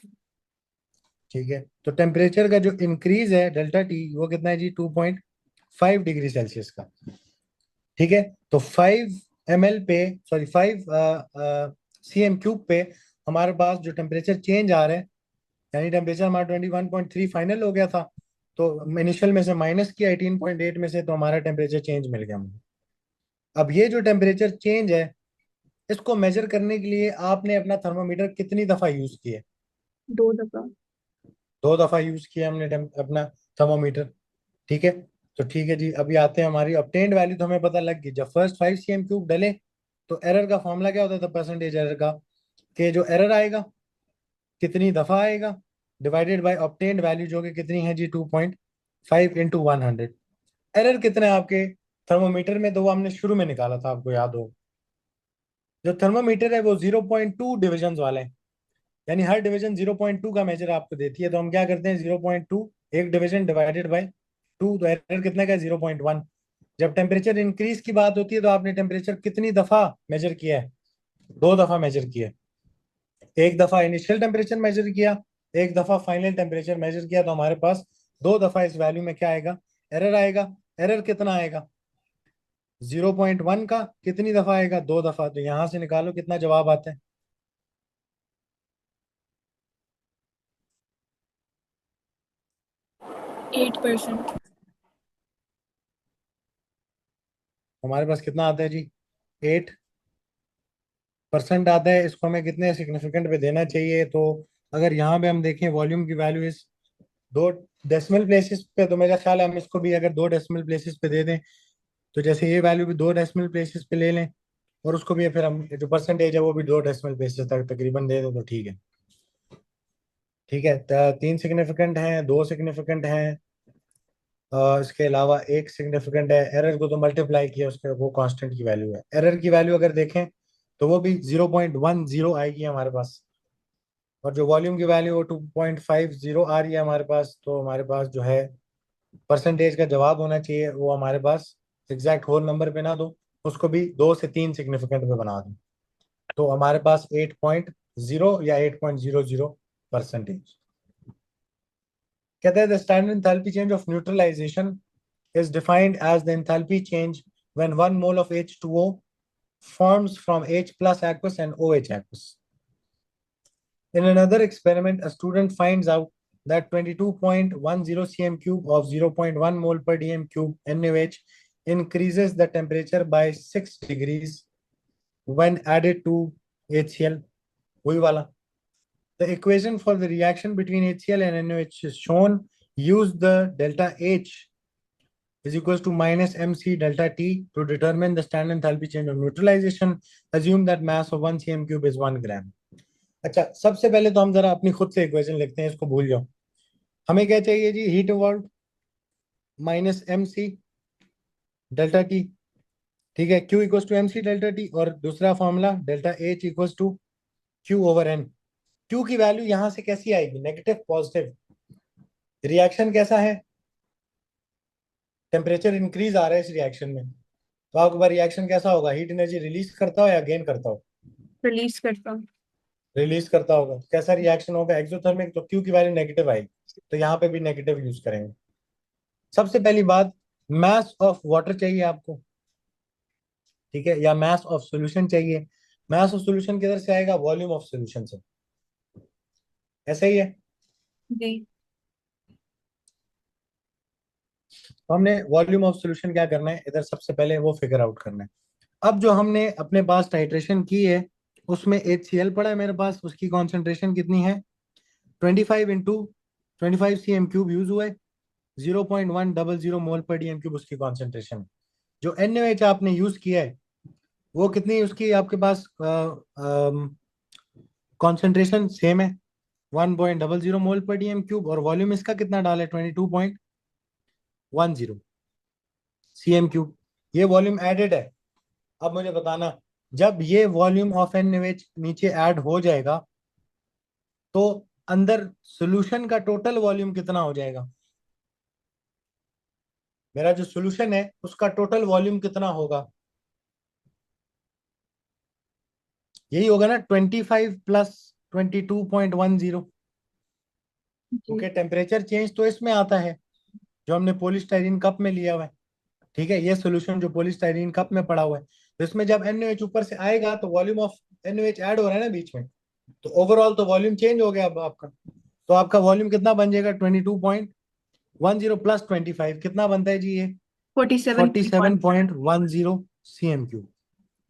ठीक है, तो टेम्परेचर का जो इंक्रीज है डेल्टा टी वो कितना है जी, 2.5 डिग्री सेल्सियस का। ठीक है, तो 5 ml पे, सॉरी 5 cm क्यूब पे हमारे पास जो टेम्परेचर चेंज आ रहा है, यानी टेम्परेचर हमारा 21.3 फाइनल हो गया था, तो इनिशियल में से माइनस किया 18.8 में से, तो हमारा टेम्परेचर चेंज मिल गया मुझे। अब ये जो टेम्परेचर चेंज है इसको मेजर करने के लिए आपने अपना थर्मामीटर कितनी दफा यूज किया, 2 दफा। 2 दफा यूज किया हमने अपना थर्मामीटर। ठीक है, तो ठीक है जी, अभी आते हैं हमारी obtained वैल्यू, तो हमें पता लग गई जब फर्स्ट 5 cm क्यूब डले तो एरर का फॉर्मूला क्या होता था परसेंटेज एरर का, कि जो एरर आएगा कितनी दफा आएगा डिवाइडेड बाय obtained वैल्यू जो कि कितनी है जी 2.5 इंटू 100। एरर कितना है आपके थर्मोमीटर में, तो वो हमने शुरू में निकाला था, आपको याद हो। जो थर्मोमीटर है वो 0.2 डिविजन वाला है, यानी हर डिवीजन 0.2 का मेजर आपको देती है, तो हम क्या करते हैं 0.2 एक डिवीजन डिवाइडेड बाय 2, तो एरर कितने का है 0.1। जब टेम्परेचर इंक्रीज की बात होती है तो आपने टेम्परेचर कितनी दफा मेजर किया है, 2 दफा मेजर किया है। एक दफा इनिशियल टेम्परेचर मेजर किया, एक दफा फाइनल टेम्परेचर मेजर किया, तो हमारे पास 2 दफा इस वैल्यू में क्या आएगा, एरर आएगा। एरर कितना आएगा 0.1 का, कितनी दफा आएगा 2 दफा, तो यहां से निकालो कितना जवाब आता है। 8%। हमारे पास कितना आता है जी, 8% आता है। इसको हमें कितने सिग्निफिकेंट पे देना चाहिए, तो अगर यहाँ पे हम देखें वॉल्यूम की वैल्यू इस 2 डेसिमल प्लेसेस पे, तो मेरा ख्याल है हम इसको भी अगर 2 डेसिमल प्लेसेस पे दे दें, तो जैसे ये वैल्यू भी 2 डेसिमल प्लेसेस पे ले लें, और उसको भी फिर हम जो परसेंटेज है वो भी 2 डेसिमल प्लेसेस तक तकरीबन दे दें, तो ठीक है। ठीक है, 3 सिग्निफिकेंट हैं, 2 सिग्निफिकेंट हैं, इसके अलावा एक सिग्निफिकेंट है। एरर को तो मल्टीप्लाई किया उसके, वो कांस्टेंट की वैल्यू है। एरर की वैल्यू अगर देखें तो वो भी 0.10 आएगी हमारे पास, और जो वॉल्यूम की वैल्यू वो 2.50 आ रही है हमारे पास, तो हमारे पास जो है परसेंटेज का जवाब होना चाहिए वो हमारे पास एग्जैक्ट होल नंबर पे ना दो, उसको भी 2 से 3 सिग्निफिकेंट पे बना दो, तो हमारे पास 8.0 या 8.00%। कहते हैं the standard enthalpy change of neutralization is defined as the enthalpy change when 1 mole of H2O forms from H plus aqueous and OH aqueous. In another experiment, a student finds out that 22.10 cm cube of 0.1 mole per dm cube NaOH increases the temperature by 6 degrees when added to HCl. वही वाला. The equation for the reaction between HCl and NaOH is shown. Use the delta H is equals to minus mc delta t to determine the standard enthalpy change of neutralization. Assume that mass of 1 cm cube is 1 gram. अच्छा, सबसे पहले तो हम जरा अपनी खुद से equation लिखते हैं, इसको भूल जाओ। हमें क्या चाहिए जी, heat evolve minus M C delta T. ठीक है, Q equals to M C delta T, और दूसरा formula delta H equals to Q over N. Q की वैल्यू यहां से कैसी आएगी, नेगेटिव पॉजिटिव। रिएक्शन कैसा है, टेम्परेचर इंक्रीज आ रहा है इस रिएक्शन में, तो आपका रिएक्शन कैसा होगा, हीट एनर्जी रिलीज करता हो या गेन करता हो, रिलीज करता हूँ। रिलीज करता होगा। कैसा रिएक्शन होगा एक्सोथर्मिक, तो क्यू की वैल्यू नेगेटिव आएगी, तो यहाँ पे भी नेगेटिव यूज करेंगे। सबसे पहली बात, मास ऑफ वाटर चाहिए आपको, ठीक है, या मास ऑफ सॉल्यूशन चाहिए। मास ऑफ सॉल्यूशन किधर से आएगा, वॉल्यूम ऑफ सॉल्यूशन से, ऐसा ही है। जी। तो हमने वॉल्यूम ऑफ सॉल्यूशन क्या करना है, इधर सबसे पहले वो फिगर आउट करना है। अब जो हमने अपने पास टाइट्रेशन की है उसमें HCl पड़ा है मेरे पास, उसकी कॉन्सेंट्रेशन कितनी है, 25 इंटू 25 cm³ यूज हुआ है, 0.100 मोल पर DM³ उसकी कॉन्सेंट्रेशन। जो NaOH आपने यूज किया है वो कितनी उसकी आपके पास कॉन्सेंट्रेशन सेम है, 1.00 मोल पर DM³, और वॉल्यूम इसका कितना डाला है, 22.10 cm³। ये वॉल्यूम एडेड है। अब मुझे बताना, जब ये वॉल्यूम ऑफ NaOH नीचे ऐड हो जाएगा तो अंदर सॉल्यूशन का टोटल वॉल्यूम कितना हो जाएगा, मेरा जो सॉल्यूशन है उसका टोटल वॉल्यूम कितना होगा, यही होगा ना 25 प्लस 22.10, क्योंकि जी टेम्परेचर चेंज तो इसमें आता है जो हमने पॉलीस्टाइरीन कप में लिया हुआ है। ठीक है, ये सॉल्यूशन जो पॉलीस्टाइरीन कप में पड़ा हुआ है, तो इसमें जब NaOH ऊपर से आएगा तो वॉल्यूम ऑफ NaOH ऐड हो रहा है ना बीच में, तो ओवरऑल तो वॉल्यूम चेंज हो गया अब आपका। तो आपका वॉल्यूम कितना बन जाएगा, 22.10 प्लस 25 कितना बनता है जी, ये 47.1। 47.10 cm³।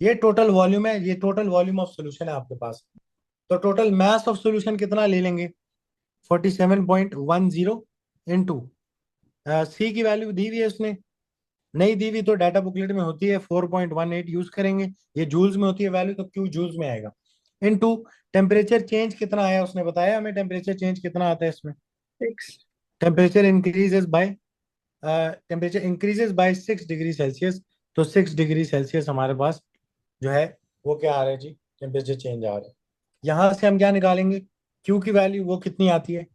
ये टोटल वॉल्यूम है, ये टोटल वॉल्यूम ऑफ सॉल्यूशन है आपके पास। तो टोटल मास ऑफ सॉल्यूशन कितना ले लेंगे, 47.10 इंटू सी की वैल्यू दी हुई है उसने, नहीं दी हुई तो डाटा बुकलेट में होती है 4.18 यूज करेंगे, ये जूल्स में होती है वैल्यू तो क्यू जूल्स में आएगा, इनटू टेम्परेचर चेंज कितना आया उसने बताया हमें, टेम्परेचर चेंज कितना आता है इसमें, 6। Temperature increases by temperature increases by 6 degree Celsius. तो 6 डिग्री सेल्सियस हमारे पास जो है वो क्या आ रहा है जी, टेम्परेचर चेंज आ रहा है। यहां से हम क्या निकालेंगे, क्यू की वैल्यू वो कितनी आती है,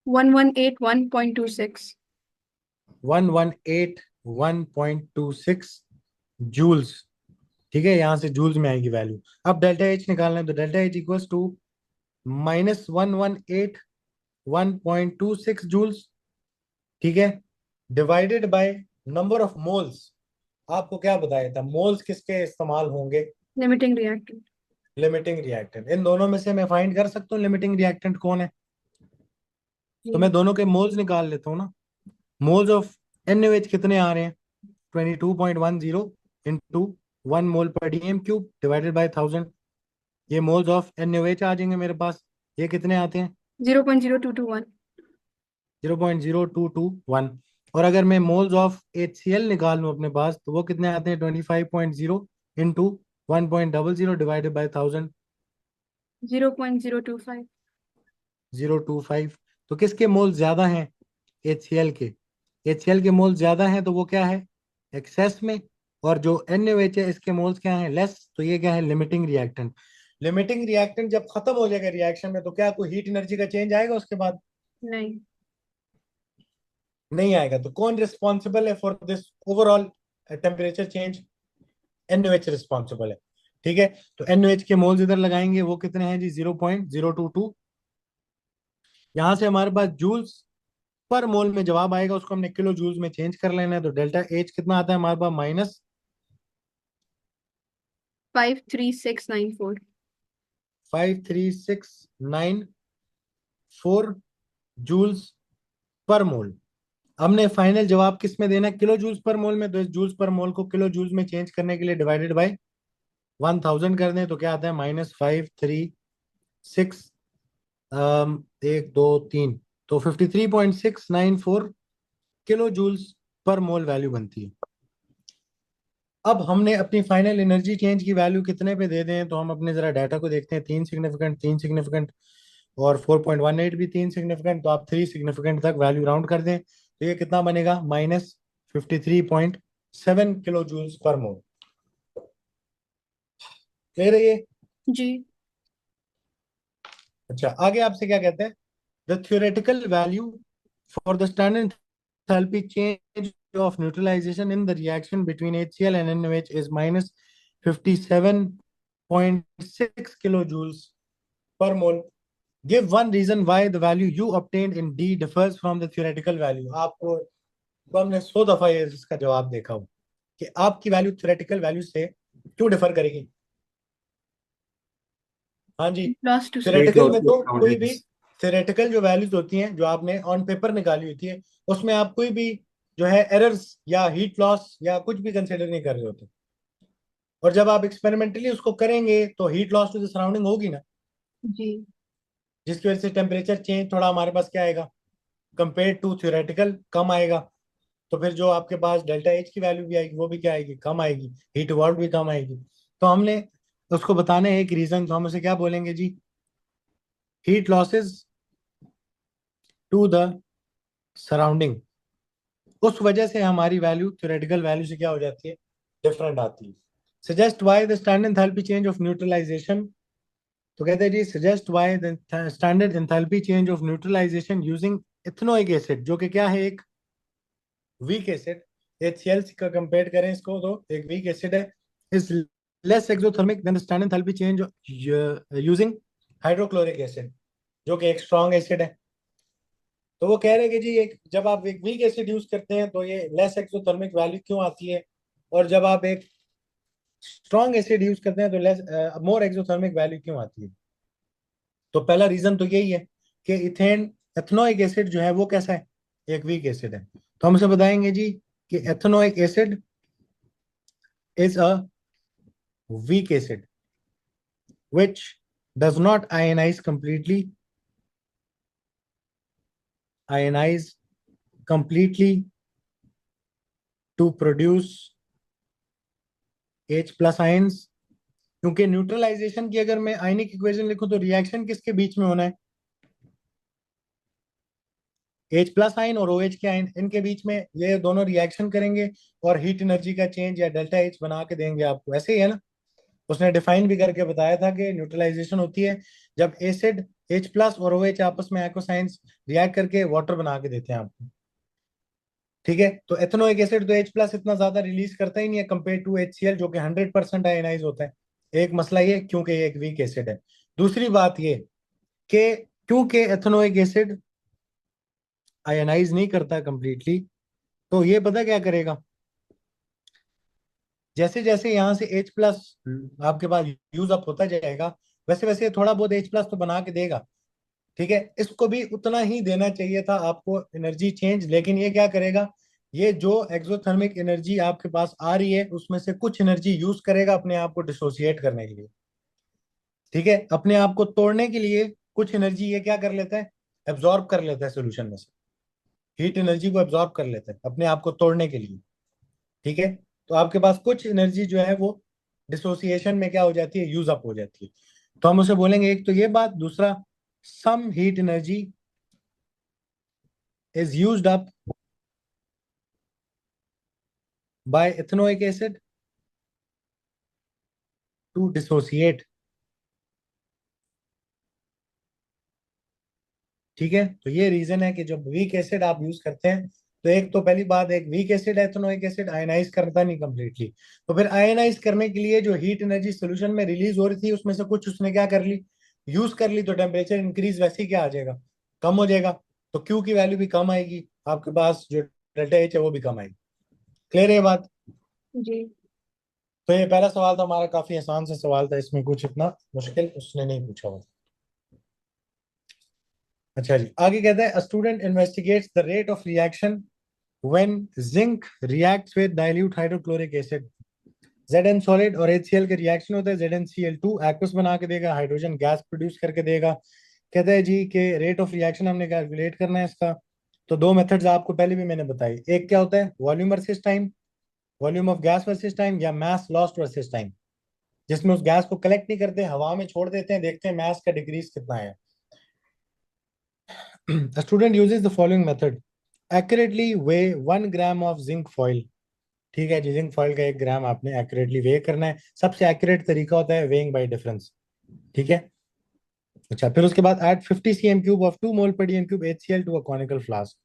1181.26। 1181.26 जूल्स। ठीक है, यहां से जूल्स में आएगी वैल्यू। अब डेल्टा H निकालना है तो डेल्टा H इक्वल्स टू -1181.26 ठीक है, divided by number of moles. आपको क्या बताया था मोल्स किसके इस्तेमाल होंगे, लिमिटिंग रिएक्टेंट। Limiting reactant. इन दोनों में से मैं फाइंड कर सकता हूँ लिमिटिंग रिएक्टेंट कौन है, तो जी मैं दोनों के मोल्स निकाल लेता हूँ ना। मोल्स ऑफ NaOH कितने आ रहे हैं, 22.10 into 1 mole per DM³ divided by 1000। ये मोल्स ऑफ NaOH आ जाएंगे मेरे पास, ये कितने आते हैं, 0.0221। 0.0221। और अगर मैं मोल्स ऑफ HCl निकाल लूँ अपने पास तो वो कितने आते हैं, 25.0 इंटू 1.00 डिवाइडेड बाय 1000, 0.025। 0.25। तो किसके मोल ज्यादा हैं, HCl के। HCl के मोल ज्यादा हैं तो वो क्या है, एक्सेस में, और जो NaOH है इसके मोल्स क्या है, लेस, तो ये क्या है, लिमिटिंग रिएक्टेंट। लिमिटिंग रिएक्टेंट जब खत्म हो जाएगा रिएक्शन में तो क्या कोई हीट एनर्जी का चेंज आएगा उसके बाद, नहीं। नहीं आएगा। तो कौन रिस्पॉन्सिबल है for this overall temperature change, NaOH responsible है। ठीक है, तो NaOH के मोल्स इधर लगाएंगे, वो कितने हैं जी, 0.022। यहां से हमारे पास जूल्स पर मोल में जवाब आएगा, उसको हमने किलो जूल्स में चेंज कर लेना है। तो डेल्टा H कितना आता है हमारे पास, माइनस 53694। 53694 जूल्स पर मोल। हमने फाइनल जवाब किस में देना है, किलो जूल्स पर मोल में, तो इस जूल्स पर मोल को किलो जूल्स में चेंज करने के लिए डिवाइडेड बाय 1000 कर दें तो क्या आता है, -536 1 2 3, तो 53.694 किलो जूल्स पर मोल वैल्यू बनती है। अब हमने अपनी फाइनल एनर्जी चेंज की वैल्यू कितने पे दे दें, तो हम अपने जरा डाटा को देखते हैं, 3 सिग्निफिकेंट 3 सिग्निफिकेंट और 4.18 भी 3 सिग्निफिकेंट, तो आप 3 सिग्निफिकेंट तक वैल्यू राउंड कर दें तो ये कितना बनेगा, -53.7 किलो जूल्स पर मोल। क्लियर है ये। जी अच्छा, आगे आपसे क्या कहते हैं, the theoretical value for the standard enthalpy change of neutralization in the reaction between HCl and NaOH is -57.6 kilojoules per mole. Give one reason why the value you obtained in D differs from the theoretical value. आपको तो हमने 100 दफा ये इसका जवाब देखा हो कि आपकी वैल्यू थ्योरेटिकल वैल्यू से क्यों डिफर करेगी। हाँ जी, Loss to थ्योरेटिकल में तो कोई भी surroundings. थ्योरेटिकल जो वैल्यूज होती हैं जो आपने ऑन पेपर निकाली होती है, उसमें आप कोई भी जो है एरर्स या हीट लॉस या कुछ भी कंसिडर नहीं कर रहे होते। और जब आप एक्सपेरिमेंटली उसको करेंगे तो heat loss to the surrounding होगी ना, जी। जिसकी वजह से टेम्परेचर चेंज थोड़ा हमारे पास क्या आएगा, कंपेयर टू थ्योरेटिकल कम आएगा। तो फिर जो आपके पास डेल्टा एच की वैल्यू भी आएगी वो भी क्या आएगी, कम आएगी, हीट वर्ड भी कम आएगी। तो हमने उसको बताना है एक रीजन, तो हम उसे क्या बोलेंगे जी, heat losses to the surrounding. उस वजह से हमारी वैल्यू थ्योरेटिकल वैल्यू से क्या हो जाती है, डिफरेंट आती है। Suggest why the standard enthalpy change of neutralisation. तो कहते हैं जी, suggest why the standard enthalpy change of neutralisation using ethanoic acid, जो कि क्या है, एक वीक एसिड। HCl का कंपेयर करें इसको तो एक वीक एसिड है, is less exothermic than the standard enthalpy change using hydrochloric acid, जो कि एक स्ट्रॉन्ग एसिड है। तो वो कह रहे हैं कि जी, एक जब आप एक वीक एसिड यूज करते हैं तो ये लेस एक्सोथर्मिक वैल्यू क्यों आती है, और जब आप एक स्ट्रॉन्ग एसिड यूज करते हैं तो लेस मोर एक्सोथर्मिक वैल्यू क्यों आती है। तो पहला रीजन तो यही है कि इथेन एथेनोइक एसिड जो है वो कैसा है, एक वीक एसिड है। तो हम उसे बताएंगे जी कि ethanoic acid is a weak acid which does not ionize completely to produce H plus ions. क्योंकि न्यूट्रलाइजेशन की अगर मैं आयनिक इक्वेशन लिखूं तो रिएक्शन किसके बीच में होना है, H प्लस आयन और OH के आयन, इनके बीच में ये दोनों रिएक्शन करेंगे और हीट एनर्जी का चेंज या डेल्टा H बना के देंगे आपको। ऐसे ही है ना, उसने डिफाइन भी करके बताया था कि न्यूट्रलाइजेशन होती है जब एसिड H प्लस और OH आपस में एक्व साइंस रिएक्ट करके वाटर बना के देते हैं आपको। ठीक है, तो एथेनोइक एसिड तो H प्लस इतना ज्यादा रिलीज करता ही नहीं है कंपेयर टू HCl, जो कि 100% आयनाइज होता है। एक मसला ये, क्योंकि ये एक वीक एसिड है। दूसरी बात ये कि क्योंकि एथेनोइक एसिड आयनाइज नहीं करता कंप्लीटली, तो ये पता क्या करेगा, जैसे जैसे यहाँ से H प्लस आपके पास यूज अप होता जाएगा, वैसे वैसे थोड़ा बहुत H प्लस तो बना के देगा। ठीक है, इसको भी उतना ही देना चाहिए था आपको एनर्जी चेंज, लेकिन ये क्या करेगा, ये जो एक्सोथर्मिक एनर्जी आपके पास आ रही है उसमें से कुछ एनर्जी यूज करेगा अपने आप को डिसोसिएट करने के लिए। ठीक है, अपने आप को तोड़ने के लिए कुछ एनर्जी ये क्या कर लेता है, एब्जॉर्ब कर लेता है सोल्यूशन में से, हीट एनर्जी को एब्जॉर्ब कर लेता है अपने आप को तोड़ने के लिए। ठीक है, तो आपके पास कुछ एनर्जी जो है वो डिसोसिएशन में क्या हो जाती है, यूज अप हो जाती है। तो हम उसे बोलेंगे, एक तो ये बात, दूसरा some heat energy is used up by ethanoic acid to dissociate। ठीक है, तो ये रीजन है कि जब वीक एसिड आप यूज करते हैं तो एक तो पहली बात, एक weak acid ethanoic acid ionize करता नहीं कंप्लीटली, तो फिर आयनाइज करने के लिए जो हीट एनर्जी सोल्यूशन में रिलीज हो रही थी उसमें से कुछ उसने क्या कर ली, यूज कर ली, तो टेम्परेचर इंक्रीज वैसे ही क्या आ जाएगा, कम हो जाएगा। तो क्यू की वैल्यू भी कम आएगी, आपके पास जो डेल्टा एच है वो भी कम आएगी। क्लियर है ये बात। जी। तो ये पहला सवाल था हमारा, काफी आसान सा सवाल था, इसमें कुछ इतना मुश्किल उसने नहीं पूछा हुआ। अच्छा जी, आगे कहता है, student investigates the rate of reaction when zinc reacts with dilute hydrochloric acid. Zn solid और HCl के रिएक्शन होता है, ZnCl2 एक्वस बना के देगा, हाइड्रोजन गैस प्रोड्यूस करके देगा। कहता है जी कि रेट ऑफ रिएक्शन हमने कैलकुलेट करना है इसका। तो दो मेथड्स आपको पहले भी मैंने बताई, एक क्या होता है volume versus time, volume of gas versus time, या मास लॉस्ट वर्सेस टाइम, जिसमें उस गैस को कलेक्ट नहीं करते, हवा में छोड़ देते हैं, देखते हैं मास का डिक्रीज कितना है। A student uses the following method: accurately weigh 1 gram of zinc foil। ठीक है जी, जिंक फॉइल का 1 ग्राम आपने एक्यूरेटली वे करना है। सबसे एक्यूरेट तरीका होता है वेइंग बाय डिफरेंस। ठीक है, अच्छा, फिर उसके बाद add 50 cm cube of 2 mole per dm cube HCl to a conical flask.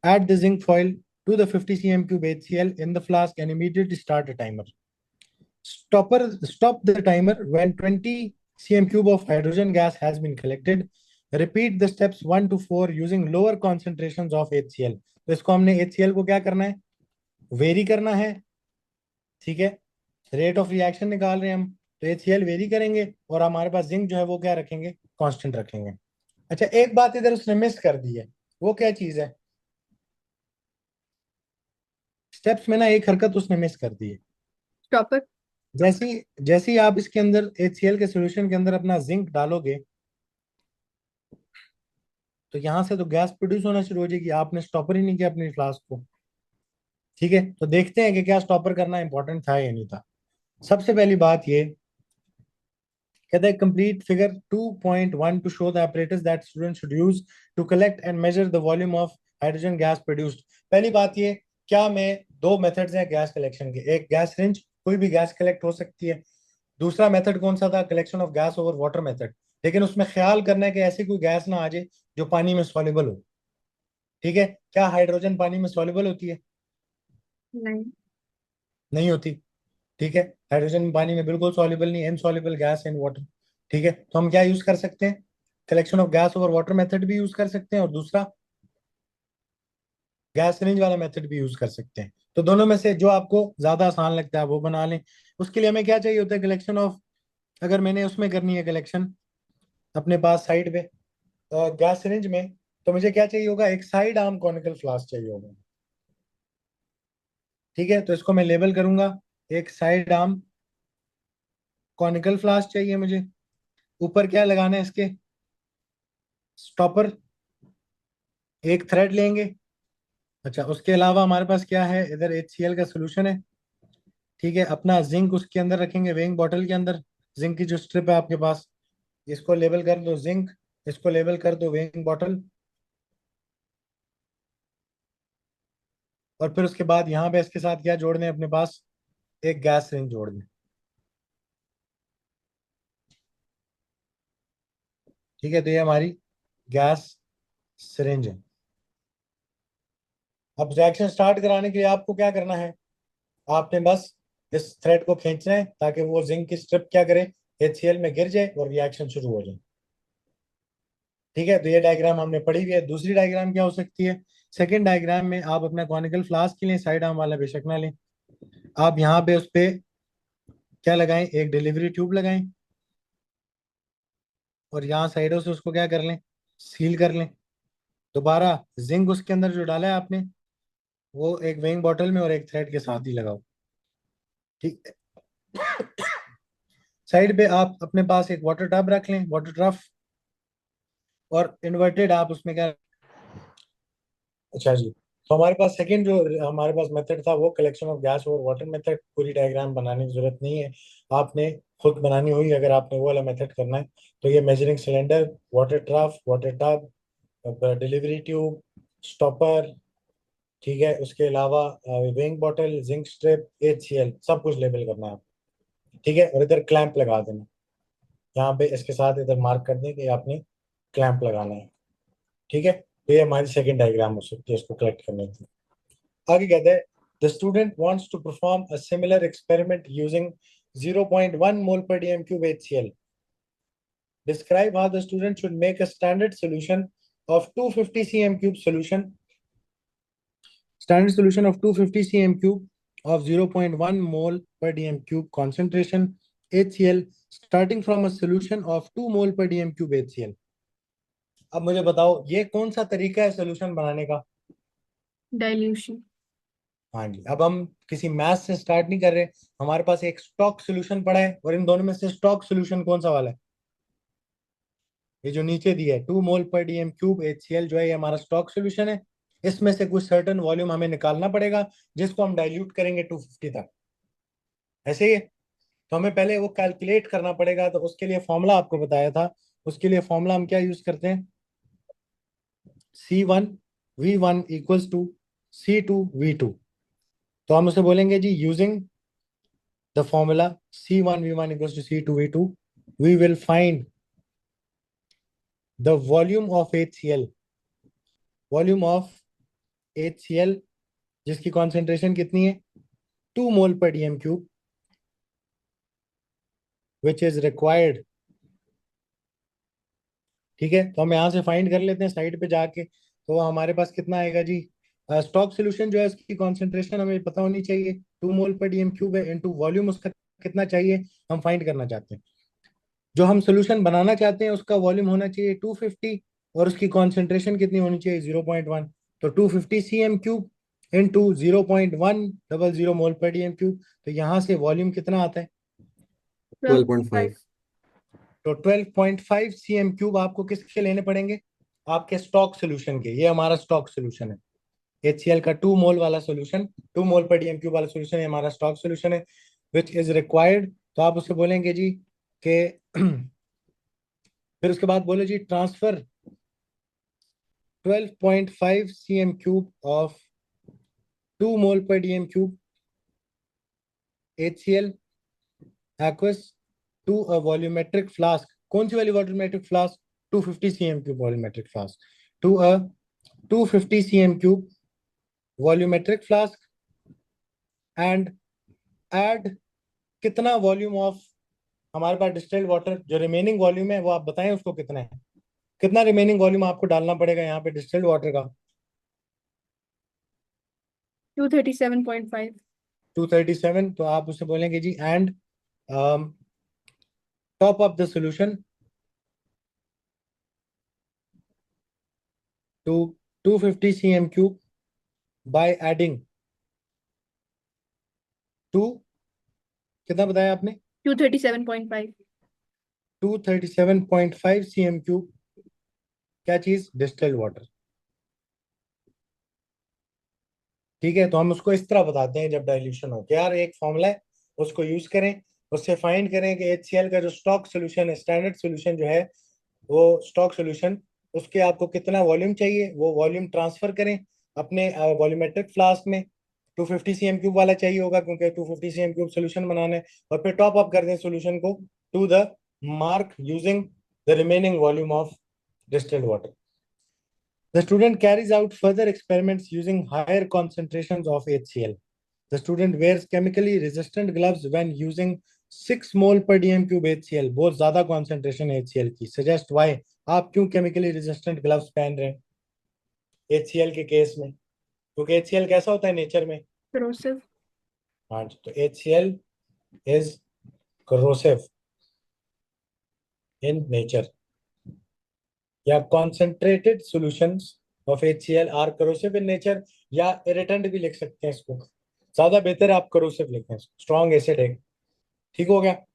Add the zinc foil to the 50 cm cube HCl in the flask and immediately start a timer. Stop the timer when 20 cm cube of hydrogen gas has been collected. Repeat the steps 1 to 4 using lower concentrations of HCl। तो इसको हमने HCl को क्या करना है, very करना है। ठीक है, रेट ऑफ रिएक्शन निकाल रहे हैं हम, तो HCl वेरी करेंगे और हमारे पास जिंक जो है वो क्या रखेंगे, कांस्टेंट रखेंगे। अच्छा, एक बात इधर उसने मिस कर दी है, वो क्या चीज है? स्टेप्स में ना एक हरकत उसने मिस कर दी है। Stopper. जैसी जैसे ही आप इसके अंदर HCl के सोल्यूशन के अंदर अपना जिंक डालोगे, तो यहां से तो गैस प्रोड्यूस होना शुरू हो जाएगी। आपने स्टॉपर ही नहीं किया अपनी फ्लास्क को। ठीक है, तो देखते हैं कि क्या स्टॉपर करना इंपॉर्टेंट था या नहीं था। सबसे पहली बात ये कहता है, complete figure 2.1 to show the apparatus that student should use to collect and measure the volume of hydrogen gas produced. पहली बात ये, क्या मैं, दो मेथड्स हैं गैस कलेक्शन के, एक गैस रेंज, कोई भी गैस कलेक्ट हो सकती है। दूसरा मेथड कौन सा था, collection of gas over water method. लेकिन उसमें ख्याल करना है कि ऐसी कोई गैस ना आ जाए जो पानी में सॉल्युबल हो। ठीक है, क्या हाइड्रोजन पानी में सॉल्युबल होती है? नहीं. नहीं होती। ठीक है, हाइड्रोजन पानी में बिल्कुल सॉल्युबल नहीं, इनसॉल्युबल गैस इन वाटर। ठीक है, तो हम क्या यूज कर सकते हैं, collection of gas over water method भी यूज कर सकते हैं, और दूसरा गैस रेंज वाला मेथड भी यूज कर सकते हैं। तो दोनों में से जो आपको ज्यादा आसान लगता है वो बना लें। उसके लिए हमें क्या चाहिए होता है, कलेक्शन ऑफ, अगर मैंने उसमें करनी है कलेक्शन अपने पास साइड पे गैस रेंज में, तो मुझे क्या चाहिए होगा, एक साइड आर्म कॉनिकल फ्लास्क चाहिए होगा। ठीक है, तो इसको मैं लेबल करूंगा, एक साइड आर्म कॉनिकल फ्लास्क चाहिए मुझे। ऊपर क्या लगाना है इसके, स्टॉपर, एक थ्रेड लेंगे। अच्छा, उसके अलावा हमारे पास क्या है, इधर HCl का सोल्यूशन है। ठीक है, अपना जिंक उसके अंदर रखेंगे, वेइंग बॉटल के अंदर। जिंक की जो स्ट्रिप है आपके पास, इसको लेबल कर दो जिंक, इसको लेबल कर दो वेइंग बॉटल। और फिर उसके बाद यहाँ पे इसके साथ क्या जोड़ दें अपने पास, एक गैस रेंज जोड़ दें। ठीक है, तो ये हमारी गैस सिरिंज है। अब रिएक्शन स्टार्ट कराने के लिए आपको क्या करना है, आपने बस इस थ्रेड को खींचना है ताकि वो जिंक की स्ट्रिप क्या करे, HCl में गिर जाए और रिएक्शन शुरू हो जाए। ठीक है, तो ये डायग्राम हमने पढ़ी हुई है। दूसरी डायग्राम क्या हो सकती है, सेकंड डायग्राम में आप अपना कॉनिकल फ्लास्क के लिए साइड आर्म वाला बेशक ना लें, आप यहाँ पे उस पे क्या लगाएं, एक डिलीवरी ट्यूब लगाएं, और यहाँ साइडों से उसको क्या कर लें, सील कर लें। दोबारा जिंक उसके अंदर जो डाला है आपने, वो एक वेइंग बॉटल में और एक थ्रेड के साथ ही लगाओ। ठीक है, साइड पे आप अपने पास एक वाटर टब रख लें, वाटर ट्रफ, और इन्वर्टेड आप उसमें क्या। अच्छा जी, तो हमारे पास सेकंड जो हमारे पास मेथड था वो कलेक्शन ऑफ गैस और वाटर मेथड। पूरी डायग्राम बनाने की जरूरत नहीं है, आपने खुद बनानी हुई अगर आपने वो वाला मेथड करना है। तो ये measuring cylinder, water trough, water tub, delivery tube, stopper, ठीक है, उसके अलावा weighing bottle, zinc strip, HCl, सब कुछ लेबल करना है आपको। ठीक है, और इधर क्लैंप लगा देना, यहाँ पे इसके साथ इधर मार्क कर दें कि आपने क्लैंप लगाना है। ठीक है, तो ये हमारी सेकंड डायग्राम हो सकती है इसको कलेक्ट करने की। आगे कहते हैं, the student wants to perform a similar experiment using 0.1 mole per dm cube HCl. Describe how the student should make a standard solution of 250 cm cube solution, standard solution of 250 cm cube of 0.1 mole per dm cube concentration HCl, starting from a solution of 2 mole per dm cube HCl. अब मुझे बताओ ये कौन सा तरीका है solution बनाने का? Dilution. हाँ जी, अब हम किसी मैथ से स्टार्ट नहीं कर रहे, हमारे पास एक स्टॉक सोल्यूशन पड़ा है, और इन दोनों में से स्टॉक सोल्यूशन कौन सा वाला है, ये जो नीचे दिया है 2 मोल पर डीएम क्यूब HCl जो है, ये हमारा स्टॉक सोल्यूशन है। इसमें से कुछ सर्टन वॉल्यूम हमें निकालना पड़ेगा जिसको हम डाइल्यूट करेंगे 250 तक, ऐसे ही है। तो हमें पहले वो कैलकुलेट करना पड़ेगा, तो उसके लिए फॉर्मूला आपको बताया था। उसके लिए फॉर्मूला हम क्या यूज करते हैं, C1V1 इक्वल्स टू C2V2। तो हम उसे बोलेंगे जी, using the formula C1V1 equals to C2V2, we will find the volume of HCl, volume of HCl जिसकी कॉन्सेंट्रेशन कितनी है, 2 मोल पर DM cube, which is required. ठीक है, तो हम यहाँ से फाइंड कर लेते हैं साइड पे जाके, तो हमारे पास कितना आएगा जी, स्टॉक सोल्यूशन जो है उसकी कॉन्सेंट्रेशन हमें पता होनी चाहिए, 2 मोल पर डीएम क्यूब है, इनटू वॉल्यूम उसका कितना चाहिए हम फाइंड करना चाहते हैं। जो हम सोल्यूशन बनाना चाहते हैं उसका वॉल्यूम होना चाहिए 250 और उसकी कॉन्सेंट्रेशन कितनी होनी चाहिए 0.1। तो 250 cm³ इंटू 0.100 मोल पर DM³। तो यहाँ से वॉल्यूम कितना आता है? 12.5। तो 12.5 cm³ आपको किसके लेने पड़ेंगे? आपके स्टॉक सोल्यूशन के। ये हमारा स्टॉक सोल्यूशन है, HCl का 2 मोल वाला सोल्यूशन, 2 मोल पर DM³ वाला सोल्यूशन है हमारा स्टॉक सोल्यूशन है, विच इज रिक्वायर्ड। तो आप उसे बोलेंगे जी के फिर उसके बाद बोलो जी transfer 12.5 cm³ of 2 mole per DM³ HCl aqueous to a volumetric flask. कौन सी वाली volumetric flask? 250 cm³ volumetric flask to a 250 cm³ volumetric flask and add कितना वॉल्यूम ऑफ हमारे पास डिस्टिल्ड वाटर, जो रिमेनिंग वॉल्यूम है वो आप बताएं उसको कितना है, कितना रिमेनिंग वॉल्यूम आपको डालना पड़ेगा यहाँ पे डिस्टिल्ड वाटर का? 237.5। 237। तो आप उसे बोलेंगे जी and top up the solution to 250 cm³ by adding to, कितना बताया आपने? 237.5। 237.5 cm³। क्या चीज? Distilled water. ठीक है, तो हम उसको इस तरह बताते हैं जब डाइल्यूशन हो कि यार एक फॉर्मूला है उसको यूज करें, उससे फाइंड करें कि HCl का जो स्टॉक सोल्यूशन है, स्टैंडर्ड सोल्यूशन जो है वो स्टॉक सोल्यूशन, उसके आपको कितना वॉल्यूम चाहिए, वो वॉल्यूम ट्रांसफर करें अपने वॉल्यूमेट्रिक फ्लास्क में। 250 cm³ वाला चाहिए होगा क्योंकि 250 cm³ सोल्यूशन बनाना है, और फिर टॉप अप कर दें सोल्यूशन को to the mark using the remaining volume of distilled water. The student carries out further experiments using higher concentrations of HCl. The student wears chemically resistant gloves when using 6 mol per DM³ HCl. बहुत ज्यादा concentration है HCl की। Suggest why? आप क्यों chemically resistant gloves पहन रहे हैं HCl के केस में? क्योंकि HCl कैसा होता है नेचर में? Corrosive। हाँ जी, तो HCl is corrosive in nature, या concentrated solutions of HCl are corrosive in nature, या irritant भी लिख सकते हैं इसको, ज्यादा बेहतर है आप corrosive लिखें, स्ट्रॉन्ग एसिड है। ठीक हो गया।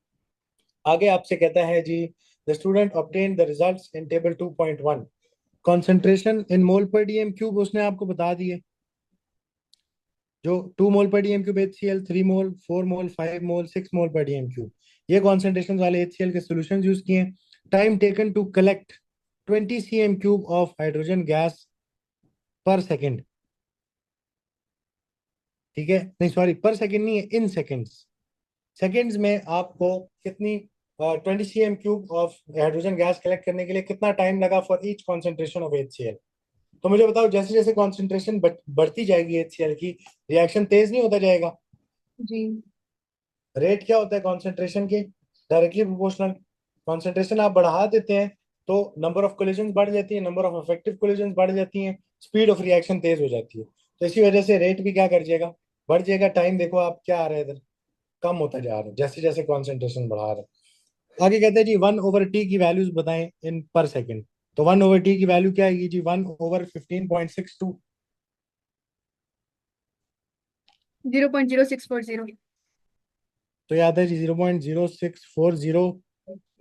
आगे आपसे कहता है जी the student obtain the results in table 2.1। Concentration in mole per DM³ उसने आपको बता दिए, जो 2 मोल पर DM³ HCl, 3 मोल, 4 मोल, 5 मोल, 6 मोल पर DM³, ये कॉन्सेंट्रेशन वाले HCl के सोल्यूशन यूज किए। Time taken to collect 20 cm³ of hydrogen gas per second. ठीक है, नहीं सॉरी, पर सेकेंड नहीं है, इन सेकेंड्स। सेकेंड्स में आपको कितनी 20 cm³ of hydrogen gas collect करने के लिए कितना टाइम लगा for each concentration of HCl? तो मुझे बताओ, जैसे जैसे कॉन्सेंट्रेशन बढ़ती जाएगी HCl की, रिएक्शन तेज नहीं होता जाएगा? जी। रेट क्या होता है कॉन्सेंट्रेशन के? Directly proportional. कॉन्सेंट्रेशन आप बढ़ा देते हैं तो नंबर ऑफ कोलिजन बढ़ जाती है, नंबर ऑफ इफेक्टिव कोलिजन बढ़ जाती हैं, स्पीड ऑफ रिएक्शन तेज हो जाती है। तो इसी वजह से रेट भी क्या कर जाएगा? बढ़ जाएगा। टाइम देखो आप क्या आ रहा है इधर, कम होता जा रहा है जैसे जैसे कॉन्सेंट्रेशन बढ़ा रहे हैं। आगे कहते हैं जी 1/T की वैल्यूज बताएं इन पर सेकेंड। तो 1/T की वैल्यू क्या आएगी जी? 1/15.62। 0.0640। तो याद है जी 0.0640।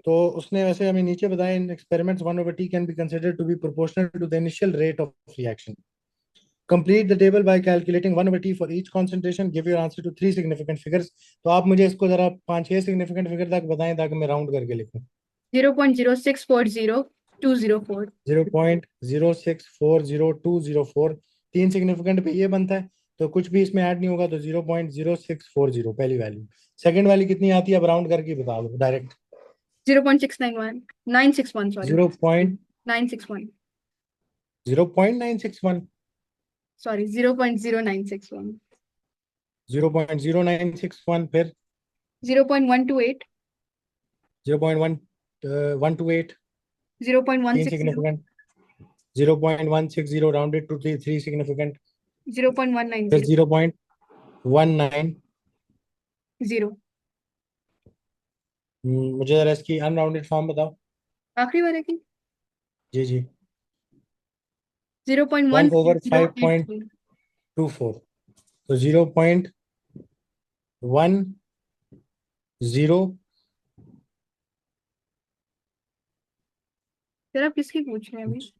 तो उसने वैसे हमें नीचे बताया in experiments 1/T can be considered to be proportional to the initial rate of reaction. Complete the table by calculating 1/T for each concentration. Give your answer to 3 significant figures. तो आप मुझे इसको जरा 5-6 significant figure तक बताएं ताकि मैं round करके लिखूं। 0.0640 204। 0.0640 3 सिग्निफिकेंट पे ये बनता है, तो कुछ भी इसमें ऐड नहीं होगा, तो 0.0640 पहली वैल्यू। सेकंड वाली कितनी आती है अब राउंड करके बता दो डायरेक्ट। 0.691 961 सॉरी 961 0.961 सॉरी 0.0961 0.0961 फिर 0.128 0.128 तीन 0.160 सिग्निफिकेंट 0.160 राउंडेड टू 3 सिग्निफिकेंट फिर 0.190 0.190 0 मुझे जरा इसकी अनराउंडेड फॉर्म बताओ। आखिरी वाले की जी जी। 0.1083 1/5.24, तो 0.10। सर आप किसकी पूछ रहे हैं अभी?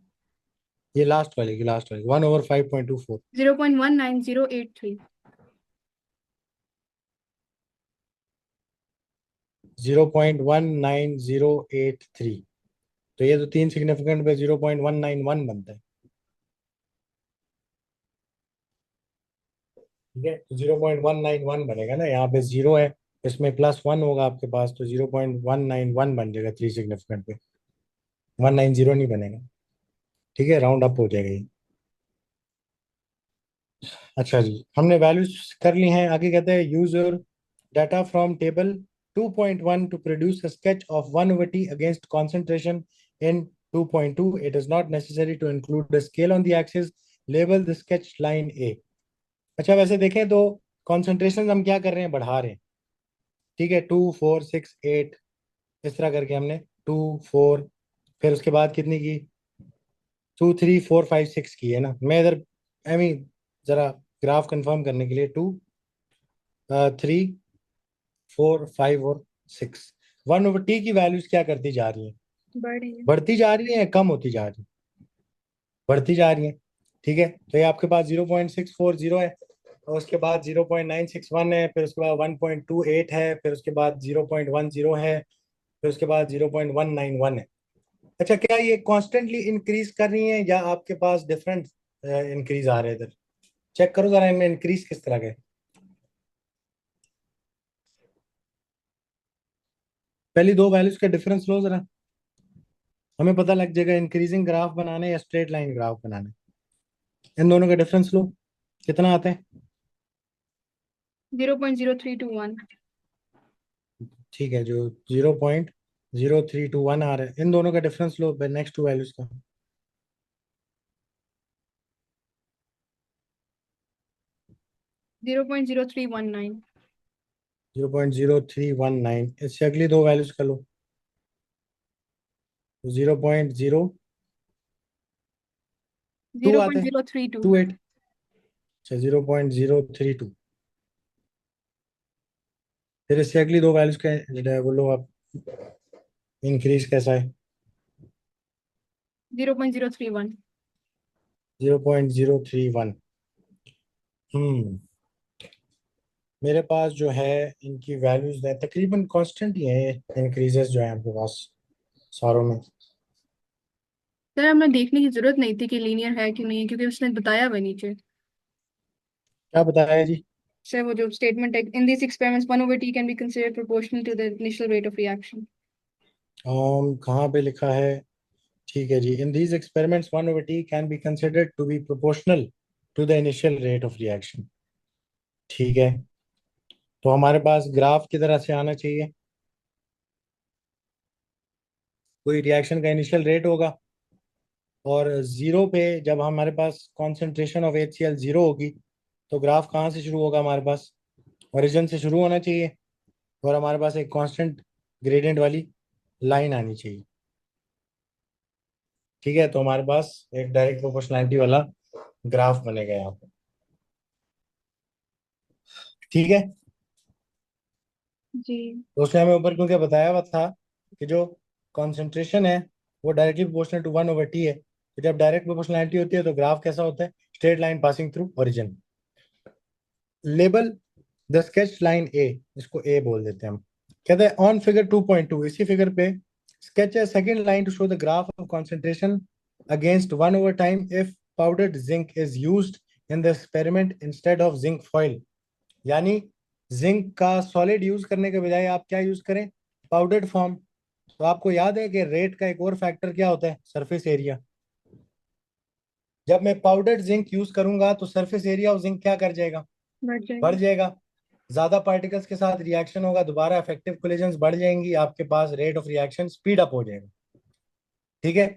ये लास्ट वाली 1/5.24। 0.19083 0.19083। तो ये तो 3 सिग्निफिकेंट पे 0.191 बनता है। ठीक है, तो 0.191 बनेगा ना, यहाँ पे 0 है, इसमें +1 होगा आपके पास, तो 0.191 बन जाएगा 3 सिग्निफिकेंट पे। 190 नहीं बनेगा। ठीक है, राउंड अप हो जाएगा ये। अच्छा जी, हमने वैल्यूज कर ली हैं। आगे कहते हैं use your data from table 2.1 to produce a sketch of 1/t against concentration in 2.2. It is not necessary to include the scale on the axis. Label the sketch line A. अच्छा, वैसे देखें तो concentration हम क्या कर रहे हैं, बढ़ा रहे हैं। ठीक है, 2, 4, 6, 8 इस तरह करके हमने 2, 4, फिर उसके बाद कितनी की, 2, 3, 4, 5, 6 की है ना। मैं इधर जरा ग्राफ कंफर्म करने के लिए 2, 3, 4, 5 और 6, 1/t की वैल्यूज क्या करती जा रही हैं, बढ़ रही है। बढ़ती जा रही है, कम होती जा रही है, बढ़ती जा रही है। ठीक है, तो ये आपके पास 0.640 है, और उसके बाद 0.961 है, फिर उसके बाद 1.28 है, फिर उसके बाद 0.10 है, फिर उसके बाद 0.191 है। अच्छा, क्या ये कॉन्स्टेंटली इंक्रीज कर रही है या आपके पास डिफरेंट इंक्रीज आ रहे हैं इधर? चेक करो जरा, इनमें इंक्रीज किस तरह के। पहली दो वैल्यूज का डिफरेंस लो जरा, हमें पता लग जाएगा इंक्रीजिंग ग्राफ बनाना है या स्ट्रेट लाइन ग्राफ बनाना है। इन दोनों का डिफरेंस लो, कितना आता है? 0.0321 ठीक है, जो 0.0321 आ रहा है, इन दोनों का difference low next to values का। 0.0319 0.0319, इससे अगली दो वैल्यूज का लो। 0.02 आता है, 0.032 28। अच्छा, 0.032। फिर इससे अगली दो वैल्यूज का वो लो आप, इंक्रीज कैसा है? 0.031 0.031। हम्म मेरे पास जो है इनकी वैल्यूज है तकरीबन कांस्टेंट ही है, इंक्रीजेस जो है आपके पास सारों में। सर हमें देखने की जरूरत नहीं थी कि लीनियर है कि नहीं, क्योंकि उसने बताया हुआ है नीचे। क्या बताया जी? सर वो जो स्टेटमेंट है, in this experiments 1/t can be considered proportional to the initial rate of reaction. कहाँ पे लिखा है? ठीक है जी, in these experiments 1/t can be considered to be proportional to the initial rate of reaction. ठीक है, तो हमारे पास ग्राफ की तरह से आना चाहिए। कोई रिएक्शन का इनिशियल रेट होगा, और जीरो पे जब हमारे पास कॉन्सेंट्रेशन ऑफ HCl जीरो होगी, तो ग्राफ कहाँ से शुरू होगा हमारे पास? ओरिजिन से शुरू होना चाहिए, और हमारे पास एक कांस्टेंट ग्रेडियंट वाली लाइन आनी चाहिए। ठीक है, तो हमारे पास एक डायरेक्ट प्रोपोर्शनैलिटी वाला ग्राफ बनेगा यहाँ पे। ठीक है, जी। तो उसने हमें ऊपर क्योंकि बताया हुआ था कि जो कॉन्सेंट्रेशन है वो डायरेक्टली प्रोपोर्शनल टू 1/t है। तो जब डायरेक्ट प्रोपोर्शनैलिटी होती है तो ग्राफ कैसा होता है? Straight line passing through origin. Label the sketch line A, इसको ए बोल देते हैं हम। कहते हैं ऑन फिगर 2.2, इसी फिगर पे sketch a second line to show the graph of concentration against 1/time if powdered zinc is used in the experiment instead of zinc foil। यानी जिंक का सॉलिड यूज करने के बजाय आप क्या यूज करें? Powdered form. तो आपको याद है कि रेट का एक और फैक्टर क्या होता है? Surface area. जब मैं पाउडर्ड जिंक यूज करूंगा तो सरफेस एरिया ऑफ जिंक क्या कर जाएगा? बढ़ बढ़ जाएगा। जाएगा। ज्यादा पार्टिकल्स के साथ रिएक्शन होगा, दोबारा इफेक्टिव कोलिजन्स बढ़ जाएंगी, आपके पास rate of reaction speed up हो जाएगा। ठीक है,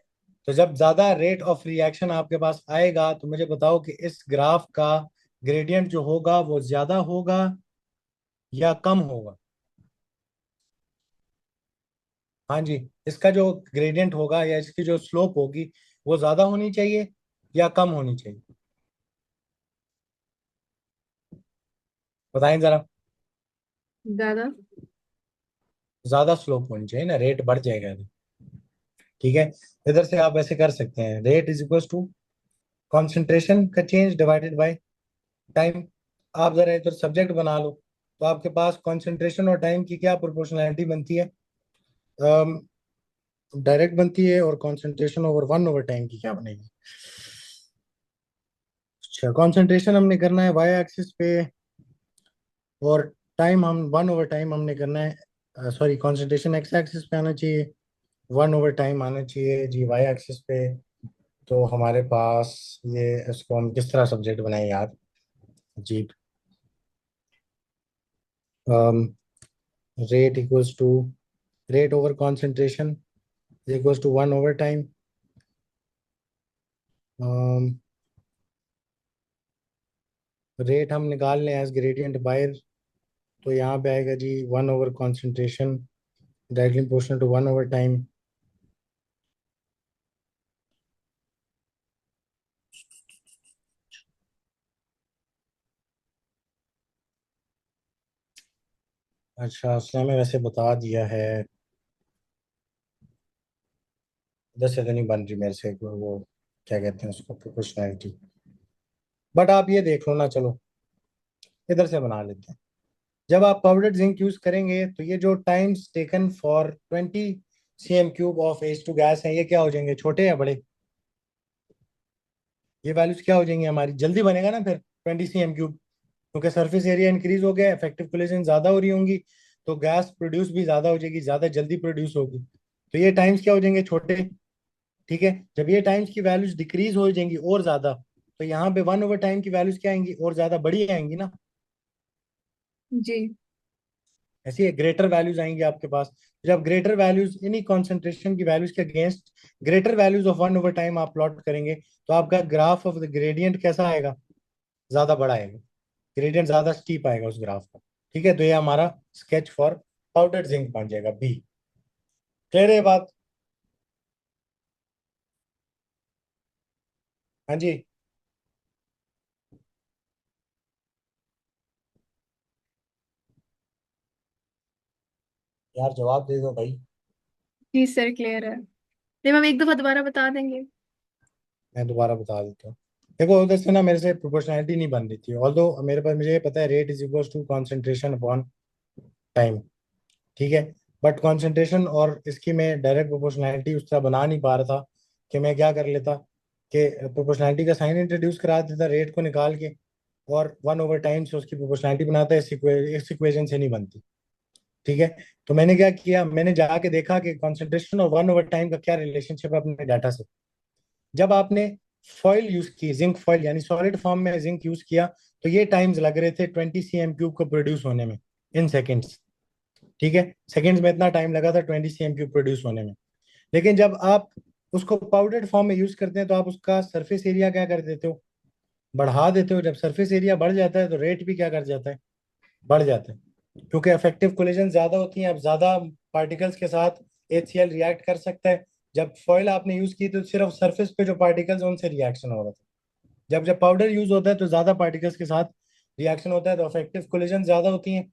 तो जब ज्यादा रेट ऑफ रिएक्शन आपके पास आएगा तो मुझे बताओ कि इस ग्राफ का ग्रेडियंट जो होगा वो ज्यादा होगा या कम होगा? हाँ जी, इसका जो ग्रेडियंट होगा या इसकी जो स्लोप होगी वो ज्यादा होनी चाहिए या कम होनी चाहिए, बताएं जरा। ज्यादा। ज्यादा स्लोप होनी चाहिए ना, रेट बढ़ जाएगा इधर। ठीक है, इधर से आप ऐसे कर सकते हैं, rate is equal to concentration का चेंज डिवाइडेड बाय टाइम। आप जरा इधर सब्जेक्ट बना लो, तो आपके पास कॉन्सेंट्रेशन और टाइम की क्या प्रोपोर्शनैलिटी बनती है, डायरेक्ट बनती है, और concentration over one over time की क्या बनेगी। अच्छा, कॉन्सेंट्रेशन हमने करना है वाई एक्सिस पे, और टाइम हम वन ओवर टाइम हमने करना है, सॉरी कॉन्सेंट्रेशन एक्स एक्सिस पे आना चाहिए, वन ओवर टाइम आना चाहिए जी वाई एक्सिस पे। तो हमारे पास ये, इसको हम किस तरह सब्जेक्ट बनाए यार, जी, rate equals to, rate over concentration equals to one over time. Rate हम निकाल लें एज ग्रेडियंट बाय, तो यहाँ पे आएगा जी one over concentration directly proportional to one over time. अच्छा, उसने हमें वैसे बता दिया है, इधर से तो नहीं बन रही मेरे से वो, क्या कहते हैं उसको, प्रोपोर्शनैलिटी। बट आप ये देख लो ना, चलो इधर से बना लेते हैं। जब आप पाउडर्ड जिंक यूज करेंगे तो ये जो times taken for 20 cm³ of H2 gas है, ये क्या हो जाएंगे, छोटे या बड़े, ये वैल्यूज क्या हो जाएंगी हमारी, जल्दी बनेगा ना फिर 20 cm³, क्योंकि सरफेस एरिया इंक्रीज हो गया, इफेक्टिव कोलिजन ज्यादा हो रही होंगी, तो गैस प्रोड्यूस भी ज्यादा हो जाएगी, ज्यादा जल्दी प्रोड्यूस होगी, तो ये टाइम्स क्या हो जाएंगे, छोटे। ठीक है, जब ये टाइम्स की वैल्यूज डिक्रीज हो जाएंगी और ज्यादा, तो यहाँ पे वन ओवर टाइम की वैल्यूज क्या आएंगी, और ज्यादा बड़ी आएंगी ना, जी। ऐसी है ग्रेटर वैल्यूज आएंगी आपके पास। जब ग्रेटर वैल्यूज इन्हीं कॉन्सेंट्रेशन की वैल्यूज के against greater values of one over time आप प्लॉट करेंगे, तो आपका ग्राफ ऑफ द ग्रेडियंट कैसा आएगा, ज्यादा बड़ा आएगा, ग्रेडियंट ज्यादा स्टीप आएगा उस ग्राफ का। ठीक है, तो ये हमारा स्केच फॉर पाउडर जिंक बन जाएगा बी। क्लियर है ये बात। हाँ जी, यार जवाब दे दो भाई। जी सर, क्लियर है। नहीं मैम, एक दफा दोबारा बता देंगे। मैं दोबारा बता देता हूँ। देखो उधर से ना मेरे से प्रोपोर्शनैलिटी नहीं बन रही थी, ऑल्दो मेरे पास, मुझे ये पता है rate is equal to concentration upon time. ठीक है, बट कंसंट्रेशन और इसकी मैं डायरेक्ट प्रोपोर्शनैलिटी उस तरह बना नहीं पा रहा था, कि मैं क्या कर लेता कि प्रोपोर्शनैलिटी का साइन इंट्रोड्यूस करा देता रेट को निकाल के, और वन ओवर टाइम से उसकी प्रोपोर्शनैलिटी बनाता है, इस इक्वेशन से नहीं बनती। ठीक है, तो मैंने क्या किया, मैंने जाके देखा कि कॉन्सेंट्रेशन और वन ओवर टाइम का क्या रिलेशनशिप है अपने डाटा से। जब आपने फॉइल यूज की, जिंक फॉइल यानी सॉलिड फॉर्म में जिंक यूज किया, तो ये टाइम्स लग रहे थे 20 cm³ को प्रोड्यूस होने में, इन सेकेंड्स। ठीक है, सेकेंड्स में इतना टाइम लगा था 20 cm³ प्रोड्यूस होने में। लेकिन जब आप उसको पाउडर्ड फॉर्म में यूज करते हैं, तो आप उसका सरफेस एरिया क्या कर देते हो, बढ़ा देते हो। जब सरफेस एरिया बढ़ जाता है तो रेट भी क्या कर जाता है, बढ़ जाता है, क्योंकि इफेक्टिव कोलिजन ज्यादा होती हैं, अब ज्यादा पार्टिकल्स के साथ HCl रिएक्ट कर सकता है। जब फॉइल आपने यूज की तो सिर्फ सरफेस पे जो पार्टिकल्स उनसे रिएक्शन हो रहा था, जब जब पाउडर यूज होता है तो ज्यादा पार्टिकल्स के साथ रिएक्शन होता है, तो इफेक्टिव कोलिजन ज्यादा होती हैं।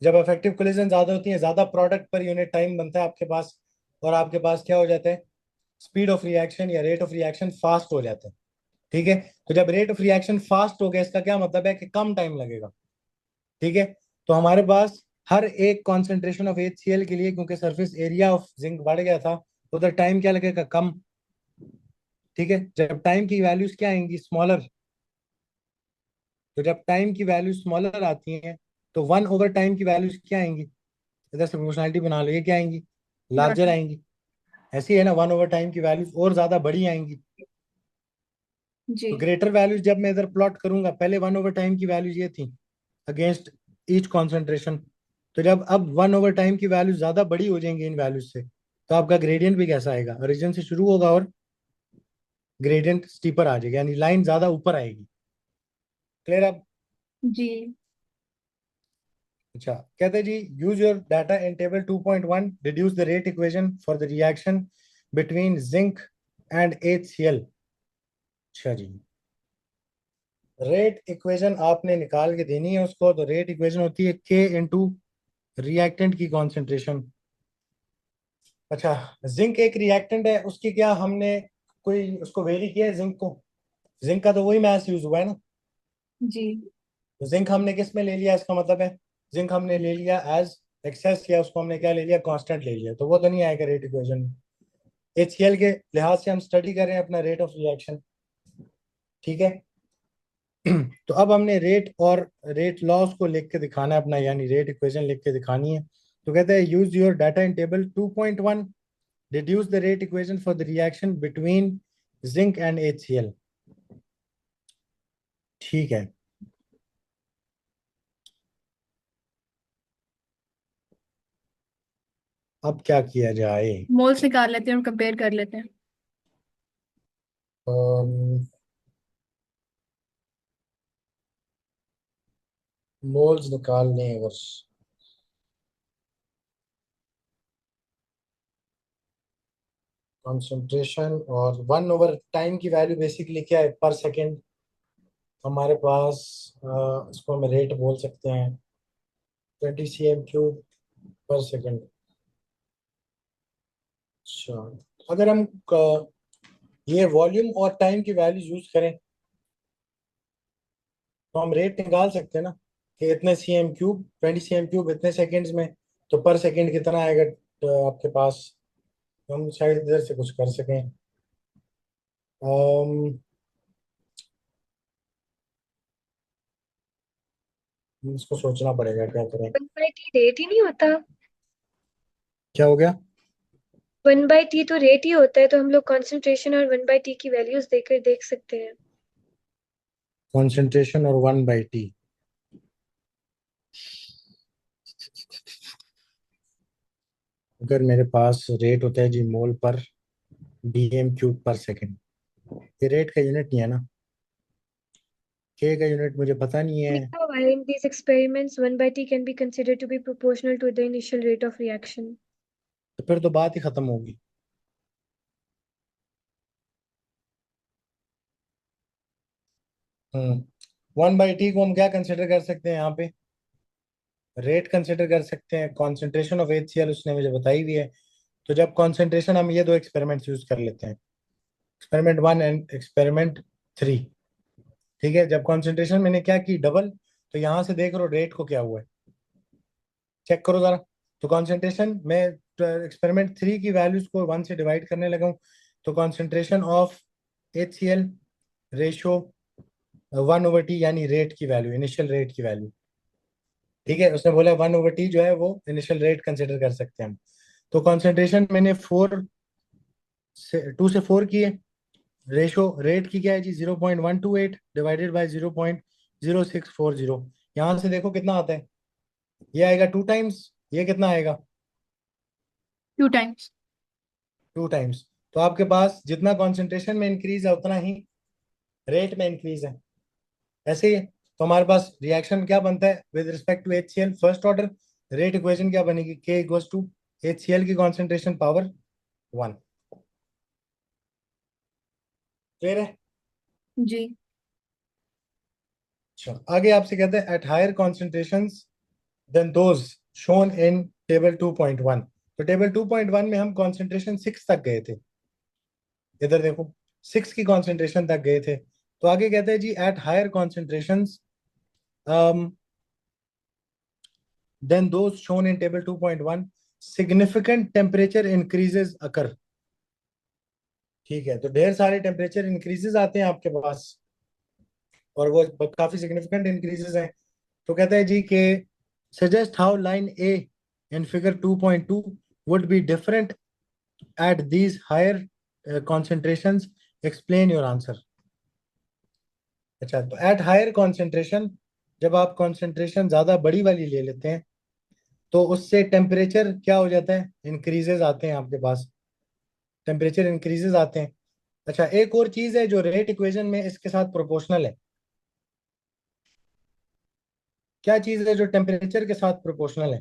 जब इफेक्टिव कोलिजन ज्यादा होती है, ज्यादा प्रोडक्ट पर यूनिट टाइम बनता है आपके पास, और आपके पास क्या हो जाता है, स्पीड ऑफ रिएक्शन या रेट ऑफ रिएक्शन फास्ट हो जाता है। ठीक है, तो जब रेट ऑफ रिएक्शन फास्ट हो गया, इसका क्या मतलब है कि कम टाइम लगेगा। ठीक है, तो हमारे पास हर एक कॉन्सेंट्रेशन ऑफ HCl के लिए, क्योंकि सरफेस एरिया ऑफ जिंक बढ़ गया था, उधर टाइम क्या लगेगा, कम। ठीक है, जब टाइम की वैल्यूज क्या आएंगी, स्मॉलर, तो जब टाइम की वैल्यूज स्मॉलर आती हैं, तो वन ओवर टाइम की वैल्यूज क्या आएंगी, इधर से प्रोपोर्शनैलिटी बना लो, ये क्या आएंगी, लार्जर लार्जर। आएंगी। ऐसी है ना, वन ओवर टाइम की वैल्यूज और ज्यादा बड़ी आएंगी। जी। तो ग्रेटर वैल्यूज जब मैं इधर प्लॉट करूंगा, पहले वन ओवर टाइम की वैल्यूज ये थी अगेंस्ट ईच कॉन्सेंट्रेशन, तो जब अब वन ओवर टाइम की वैल्यूज ज्यादा बड़ी हो जाएंगी इन वैल्यूज से, तो आपका ग्रेडियंट भी कैसा आएगा, ओरिजिन से शुरू होगा और ग्रेडियंट स्टीपर आ जाएगा, यानी लाइन ज्यादा ऊपर आएगी। क्लियर अब। जी। अच्छा, कहते हैं जी use your data in table 2.1, deduce the rate equation for the reaction between zinc and HCl। अच्छा जी, रेट इक्वेशन आपने निकाल के देनी है उसको। तो रेट इक्वेशन होती है K इंटू रिएक्टेंट की कॉन्सेंट्रेशन। अच्छा, जिंक एक रिएक्टेंट है, उसकी क्या हमने कोई उसको वेरी किया है जिंक को? जिंक का तो वही मैथ यूज हुआ है ना। जी। तो जिंक हमने किस में ले लिया, इसका मतलब है जिंक हमने ले लिया एज एक्सेस, या उसको हमने क्या ले लिया, कांस्टेंट ले लिया, तो वो तो नहीं आएगा रेट इक्वेशन में। HCl के लिहाज से हम स्टडी कर रहे हैं अपना रेट ऑफ रिएक्शन, ठीक है। तो अब हमने रेट और रेट लॉस को लिख के दिखाना है अपना, यानी रेट इक्वेशन लिख के दिखानी है। तो कहते हैं use your data in table 2.1, deduce the rate equation for the reaction between zinc and HCl। ठीक है, अब क्या किया जाए? मोल्स निकाल लेते हैं और कंपेयर कर लेते हैं। मोल्स निकाल लें अगर, कंसंट्रेशन और 1/टाइम की वैल्यू बेसिकली क्या है, पर सेकेंड। हमारे पास इसको हम रेट बोल सकते हैं 20 cm³ पर सेकेंड। अच्छा, अगर हम ये वॉल्यूम और टाइम की वैल्यू यूज करें तो हम रेट निकाल सकते हैं ना, कि इतने cm³, 20 cm³ इतने सेकेंड्स में, तो पर सेकेंड कितना आएगा आपके पास। तो हम शायद इधर से कुछ कर सकें। अम, इसको सोचना पड़ेगा क्या करें। 1/t रेट ही नहीं होता। क्या हो गया? 1/t तो रेट ही होता है, तो हम लोग कंसंट्रेशन और 1/t की वैल्यूज देकर देख सकते हैं। कॉन्सेंट्रेशन और 1/t, अगर मेरे पास रेट होता है जी मोल पर dm³ पर सेकेंड, ये रेट का यूनिट नहीं है ना, के का यूनिट मुझे पता नहीं है। लिखा हुआ है in these experiments 1/t can be considered to be proportional to the initial rate of reaction। तो फिर तो बात ही खत्म होगी। हम्म, 1/t को हम क्या कंसिडर कर सकते हैं यहाँ पे, रेट कंसिडर कर सकते हैं, कॉन्सेंट्रेशन ऑफ HCl उसने मुझे बताई हुई है। तो जब कॉन्सेंट्रेशन, हम ये दो एक्सपेरिमेंट्स यूज कर लेते हैं, एक्सपेरिमेंट 1 एंड एक्सपेरिमेंट 3। ठीक है, जब कॉन्सेंट्रेशन मैंने क्या की डबल, तो यहाँ से देख लो रेट को क्या हुआ है, चेक करो जरा। तो कॉन्सेंट्रेशन में एक्सपेरिमेंट 3 की वैल्यूज को 1 से डिवाइड करने लगा हूँ, तो concentration of HCl ratio 1/t, यानी रेट की वैल्यू, इनिशियल रेट की वैल्यू। ठीक है, उसने बोला 1/t जो है वो इनिशियल रेट कंसिडर कर सकते हैं हम। तो कॉन्सेंट्रेशन मैंने 2 से 4 की है, रेशो रेट की क्या है जी 0.128 डिवाइडेड बाई 0.0640। यहाँ से देखो कितना आता है, ये आएगा 2 टाइम्स, ये कितना आएगा 2 टाइम्स। 2 टाइम्स। तो आपके पास जितना कॉन्सेंट्रेशन में इंक्रीज है उतना ही रेट में इंक्रीज है, ऐसे ही है। तो हमारे पास रिएक्शन क्या बनता है with respect to HCl, first order rate equation क्या बनेगी, K इक्वल्स टू HCl की कॉन्सेंट्रेशन पावर 1। क्लियर है? जी। अच्छा, आगे आपसे कहते हैं at higher concentrations than those shown in table 2.1। तो टेबल 2.1 में हम कॉन्सेंट्रेशन 6 तक गए थे, इधर देखो 6 की कॉन्सेंट्रेशन तक गए थे। तो आगे कहते हैं जी at higher concentrations than those shown in table 2.1 significant temperature increases occur. ठीक है, तो ढेर सारे टेम्परेचर इंक्रीजेस आते हैं आपके पास, और वो काफी सिग्निफिकेंट इंक्रीजेस हैं। तो कहते हैं जी कि suggest how line A in figure 2.2 would be different at these higher concentrations, explain your answer. अच्छा, तो एट हायर कॉन्सेंट्रेशन, जब आप कॉन्सेंट्रेशन ज्यादा बड़ी वाली ले लेते हैं तो उससे टेम्परेचर क्या हो जाता है, इंक्रीजेस आते हैं आपके पास, टेम्परेचर इंक्रीजेस आते हैं। अच्छा, एक और चीज है जो रेट इक्वेशन में इसके साथ प्रोपोर्शनल है, क्या चीज है जो टेम्परेचर के साथ प्रोपोर्शनल है?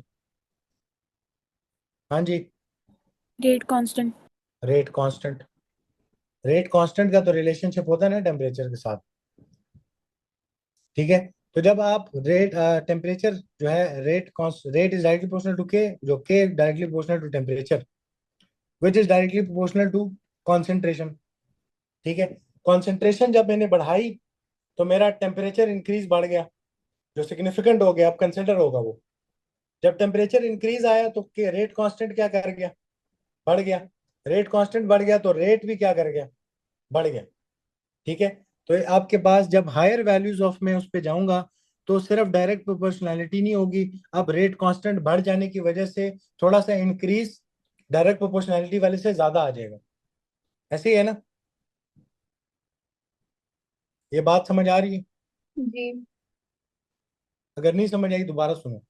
हाँ जी, rate constant. Rate constant. Rate constant का तो रिलेशनशिप होता है ना टेम्परेचर के साथ। ठीक है, तो जब आप रेट टेम्परेचर जो है rate is directly proportional to K, जो K directly proportional to temperature, which is directly proportional to concentration. ठीक है, कॉन्सेंट्रेशन जब मैंने बढ़ाई तो मेरा टेम्परेचर इंक्रीज बढ़ गया, जो सिग्निफिकेंट हो गया, अब कंसिडर होगा वो। जब टेम्परेचर इंक्रीज आया तो रेट कांस्टेंट क्या कर गया? बढ़ गया। रेट कांस्टेंट बढ़ गया तो रेट भी क्या कर गया? बढ़ गया। ठीक है, तो ये आपके पास जब हायर वैल्यूज ऑफ में उस पे जाऊंगा तो सिर्फ डायरेक्ट प्रोपोर्शनैलिटी नहीं होगी, अब रेट कांस्टेंट बढ़ जाने की वजह से थोड़ा सा इंक्रीज डायरेक्ट प्रोपोर्शनैलिटी वाले से ज्यादा आ जाएगा। ऐसे ही है ना? ये बात समझ आ रही है? जी। अगर नहीं समझ आई दोबारा सुनो।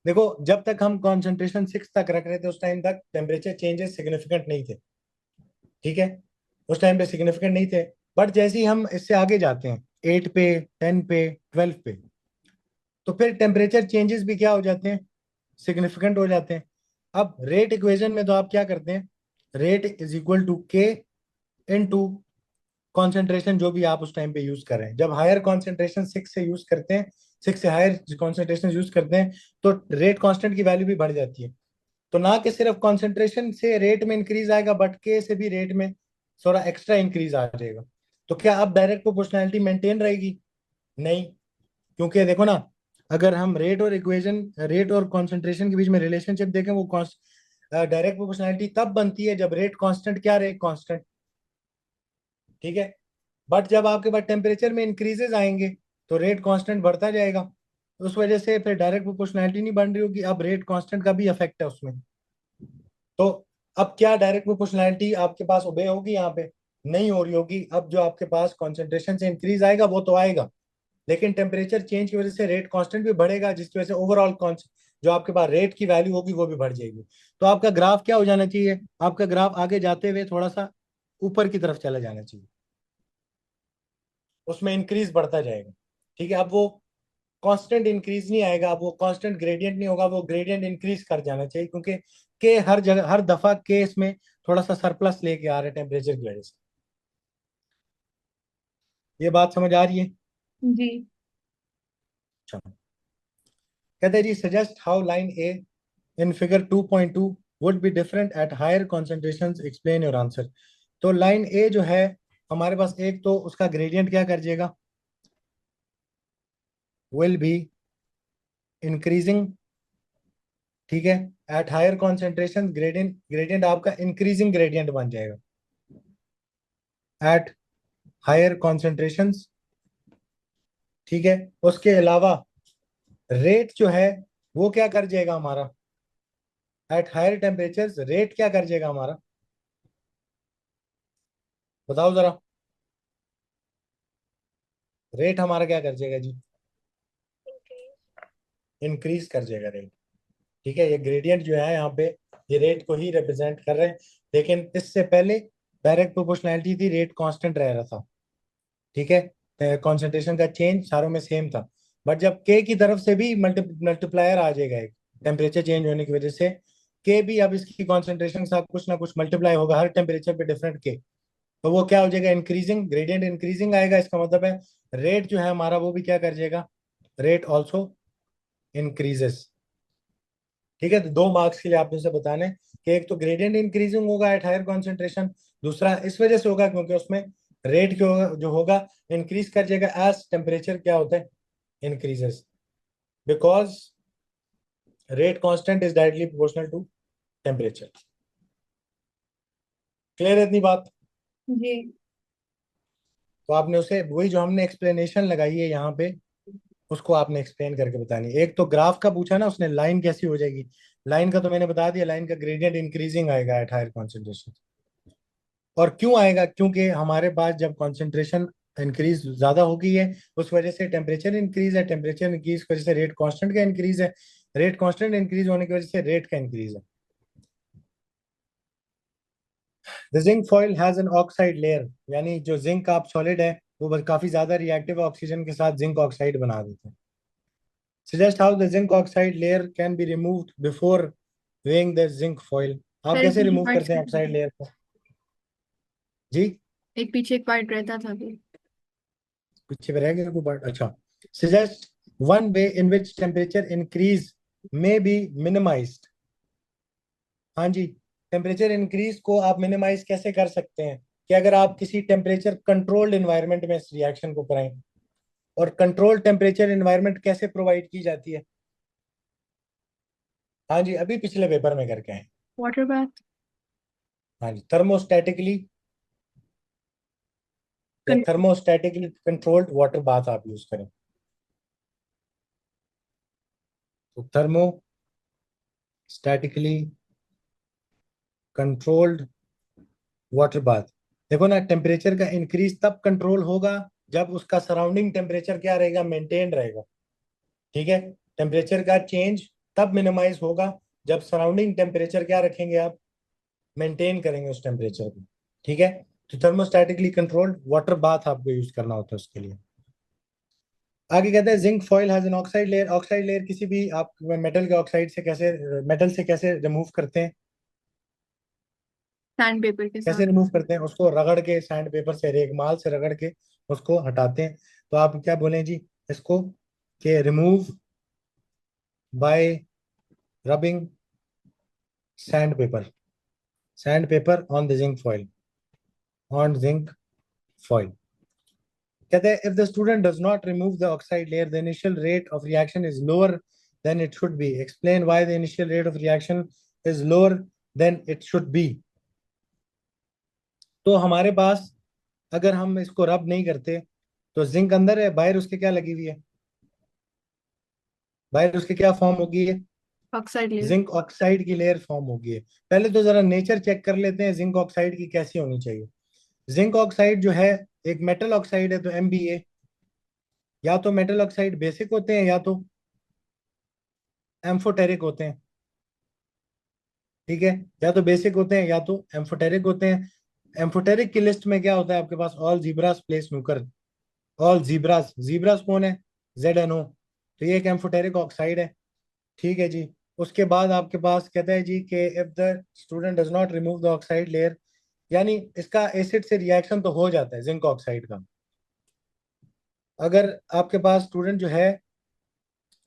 देखो, जब तक हम कॉन्सेंट्रेशन 6 तक रख रहे थे उस टाइम तक टेम्परेचर चेंजेस सिग्निफिकेंट नहीं थे। ठीक है, उस टाइम पे सिग्निफिकेंट नहीं थे, बट जैसे ही हम इससे आगे जाते हैं 8 पे, 10 पे, 12 पे, तो फिर टेम्परेचर चेंजेस भी क्या हो जाते हैं? सिग्निफिकेंट हो जाते हैं। अब रेट इक्वेशन में तो आप क्या करते हैं? रेट इज इक्वल टू के इन टू कॉन्सेंट्रेशन जो भी आप उस टाइम पे यूज कर रहे हैं। जब हायर कॉन्सेंट्रेशन 6 से यूज करते हैं, 6 से हायर कॉन्सेंट्रेशन यूज करते हैं, तो रेट कांस्टेंट की वैल्यू भी बढ़ जाती है। तो ना कि सिर्फ कॉन्सेंट्रेशन से रेट में इंक्रीज आएगा, बट के से भी रेट में थोड़ा एक्स्ट्रा इंक्रीज आ जाएगा। तो क्या अब डायरेक्ट प्रोपोर्शनैलिटी मेंटेन रहेगी? नहीं, क्योंकि देखो ना, अगर हम रेट और कॉन्सेंट्रेशन के बीच में रिलेशनशिप देखें, वो डायरेक्ट प्रोपोर्शनैलिटी तब बनती है जब रेट कांस्टेंट क्या रहे? कांस्टेंट। ठीक है, बट जब आपके पास टेम्परेचर में इंक्रीजेस आएंगे तो रेट कांस्टेंट बढ़ता जाएगा, उस वजह से फिर डायरेक्ट प्रोपोर्शनैलिटी नहीं बन रही होगी, अब रेट कांस्टेंट का भी इफेक्ट है उसमें। तो अब क्या डायरेक्ट प्रोपोर्शनैलिटी आपके पास ओबे होगी? यहाँ पे नहीं हो रही होगी। अब जो आपके पास कॉन्सेंट्रेशन से इंक्रीज आएगा वो तो आएगा, लेकिन टेम्परेचर चेंज की वजह से रेट कांस्टेंट भी बढ़ेगा, जिसकी वजह से ओवरऑल जो आपके पास रेट की वैल्यू होगी वो भी बढ़ जाएगी। तो आपका ग्राफ क्या हो जाना चाहिए? आपका ग्राफ आगे जाते हुए थोड़ा सा ऊपर की तरफ चला जाना चाहिए, उसमें इंक्रीज बढ़ता जाएगा। ठीक है, अब वो कांस्टेंट इंक्रीज नहीं आएगा, अब वो कांस्टेंट ग्रेडियंट नहीं होगा, वो ग्रेडियंट इंक्रीज कर जाना चाहिए, क्योंकि के हर जगह हर दफा के इसमें थोड़ा सा सरप्लस लेके आ रहे हैं टेम्परेचर की वजह से। ये बात समझ आ रही है? जी। चलो, कहते हैं जी, suggest how line A in figure 2.2 would be different at higher concentrations, explain your answer. तो लाइन ए जो है हमारे पास, एक तो उसका ग्रेडियंट क्या कर जाएगा? Will be increasing. ठीक है, at higher concentration gradient gradient आपका इंक्रीजिंग ग्रेडियंट बन जाएगा एट हायर कॉन्सेंट्रेशंस। ठीक है, उसके अलावा रेट जो है वो क्या कर जाएगा हमारा? एट हायर टेम्परेचर्स रेट क्या कर जाएगा हमारा? बताओ जरा, रेट हमारा क्या कर जाएगा जी? इंक्रीज कर जाएगा रेट। ठीक है, ये ग्रेडियंट जो है यहाँ पे, ये रेट को ही रिप्रेजेंट कर रहे हैं, लेकिन इससे पहले डायरेक्ट प्रोपोर्शनैलिटी थी, रेट कांस्टेंट रह रहा था। ठीक है, कॉन्सेंट्रेशन का चेंज सारों में सेम था, बट जब के की तरफ से भी मल्टीप्लायर आ जाएगा एक, टेम्परेचर चेंज होने की वजह से के भी अब इसकी कॉन्सेंट्रेशन के साथ कुछ ना कुछ मल्टीप्लाई होगा, हर टेम्परेचर पे डिफरेंट के, तो वो क्या हो जाएगा? इंक्रीजिंग ग्रेडियंट इंक्रीजिंग आएगा। इसका मतलब है रेट जो है हमारा वो भी क्या कर जाएगा? Rate also increases. ठीक है, तो 2 मार्क्स के लिए आपने से बताने कि एक तो ग्रेडियंट इंक्रीजिंग होगा एट हायर कॉन्सेंट्रेशन, दूसरा इस वजह से होगा क्योंकि उसमें रेट जो होगा इंक्रीज कर जाएगा एज टेम्परेचर क्या होता है? Increases, because rate constant is directly proportional to temperature. Clear है इतनी बात? जी। तो आपने उसे वही जो हमने एक्सप्लेनेशन लगाई है यहाँ पे, उसको आपने एक्सप्लेन करके बतानी। एक तो ग्राफ का पूछा ना उसने, लाइन कैसी हो जाएगी? लाइन का तो मैंने बता दिया, लाइन का ग्रेडियंट इंक्रीजिंग आएगा एट हायर कॉन्सेंट्रेशन। और क्यों आएगा? क्योंकि हमारे पास जब कॉन्सेंट्रेशन इंक्रीज ज्यादा हो गई है उस वजह से टेम्परेचर इंक्रीज है, टेम्परेचर इंक्रीज की वजह से रेट कांस्टेंट का इंक्रीज है, रेट कांस्टेंट इंक्रीज होने की वजह से रेट का इंक्रीज है। The zinc foil has an oxide layer, यानी जो जिंक आप सॉलिड है वो काफी ज्यादा रिएक्टिव ऑक्सीजन के साथ जिंक ऑक्साइड बना देते हैं। suggest how the zinc oxide layer can be removed before weighing the zinc foil. आप सर, कैसे पीछे रिमूव white करते हैं square ऑक्साइड लेयर को? जी, एक पीछे एक वाइट रहता था अभी। पीछे पे रह गया कोई part? अच्छा, suggest one way in which temperature increase may be minimized. हाँ जी, टेम्परेचर इंक्रीज को आप मिनिमाइज कैसे कर सकते हैं कि अगर आप किसी टेम्परेचर कंट्रोल्ड एनवायरनमेंट में इस रिएक्शन को कराएं, और कंट्रोल टेम्परेचर एनवायरनमेंट कैसे प्रोवाइड की जाती है? हाँ जी, अभी पिछले पेपर में करके आए। Water bath. हाँ जी, थर्मोस्टैटिकली कंट्रोल्ड वाटर बाथ आप यूज करें। तो थर्मोस्टैटिकली कंट्रोल्ड वाटर बाथ, देखो ना, टेम्परेचर का इंक्रीज तब कंट्रोल होगा जब उसका सराउंडिंग टेम्परेचर क्या रहेगा, मेंटेन रहेगा। ठीक है, टेम्परेचर का चेंज तब मिनिमाइज होगा जब सराउंडिंग टेम्परेचर क्या रखेंगे आप, मेंटेन करेंगे उस टेम्परेचर को। ठीक है, तो थर्मोस्टैटिकली कंट्रोल्ड वाटर बाथ आपको यूज करना होता है उसके लिए। आगे कहते हैं zinc foil has an oxide layer. Oxide layer किसी भी आप मेटल के ऑक्साइड से कैसे, मेटल से कैसे रिमूव करते हैं? सैंड पेपर के साथ। कैसे रिमूव करते हैं उसको? रगड़ के, सैंड पेपर से, रेगमाल से रगड़ के उसको हटाते हैं। तो आप क्या बोलें जी इसको, कि remove by rubbing sand paper on the zinc foil, on zinc foil. कहते हैं if the student does not remove the oxide layer, the initial rate of reaction is lower than it should be. Explain why the initial rate of reaction is lower than it should be. तो हमारे पास अगर हम इसको रब नहीं करते तो zinc अंदर है, बाहर उसके क्या लगी हुई है, बाहर उसके क्या फॉर्म होगी है, ऑक्साइड लेयर। जिंक ऑक्साइड की लेयर फॉर्म होगी है। पहले तो जरा नेचर चेक कर लेते हैं जिंक ऑक्साइड की कैसी होनी चाहिए। जिंक ऑक्साइड जो है एक मेटल ऑक्साइड है, तो MbA, या तो मेटल ऑक्साइड बेसिक होते हैं या तो एम्फोटेरिक होते हैं। ठीक है, या तो बेसिक होते हैं या तो एम्फोटेरिक होते हैं। एम्फोटेरिक की लिस्ट में क्या होता है आपके पास, ऑल जीब्रास प्ले स्नूकर, ऑल जीब्रास। जीब्रास कौन है, ZNO, तो ये एक एम्फोटेरिक ऑक्साइड है। ठीक है जी, उसके बाद आपके पास कहता है जी कि if the student does not remove the oxide layer, यानी इसका एसिड से रिएक्शन तो हो जाता है जिंक ऑक्साइड का। अगर आपके पास स्टूडेंट जो है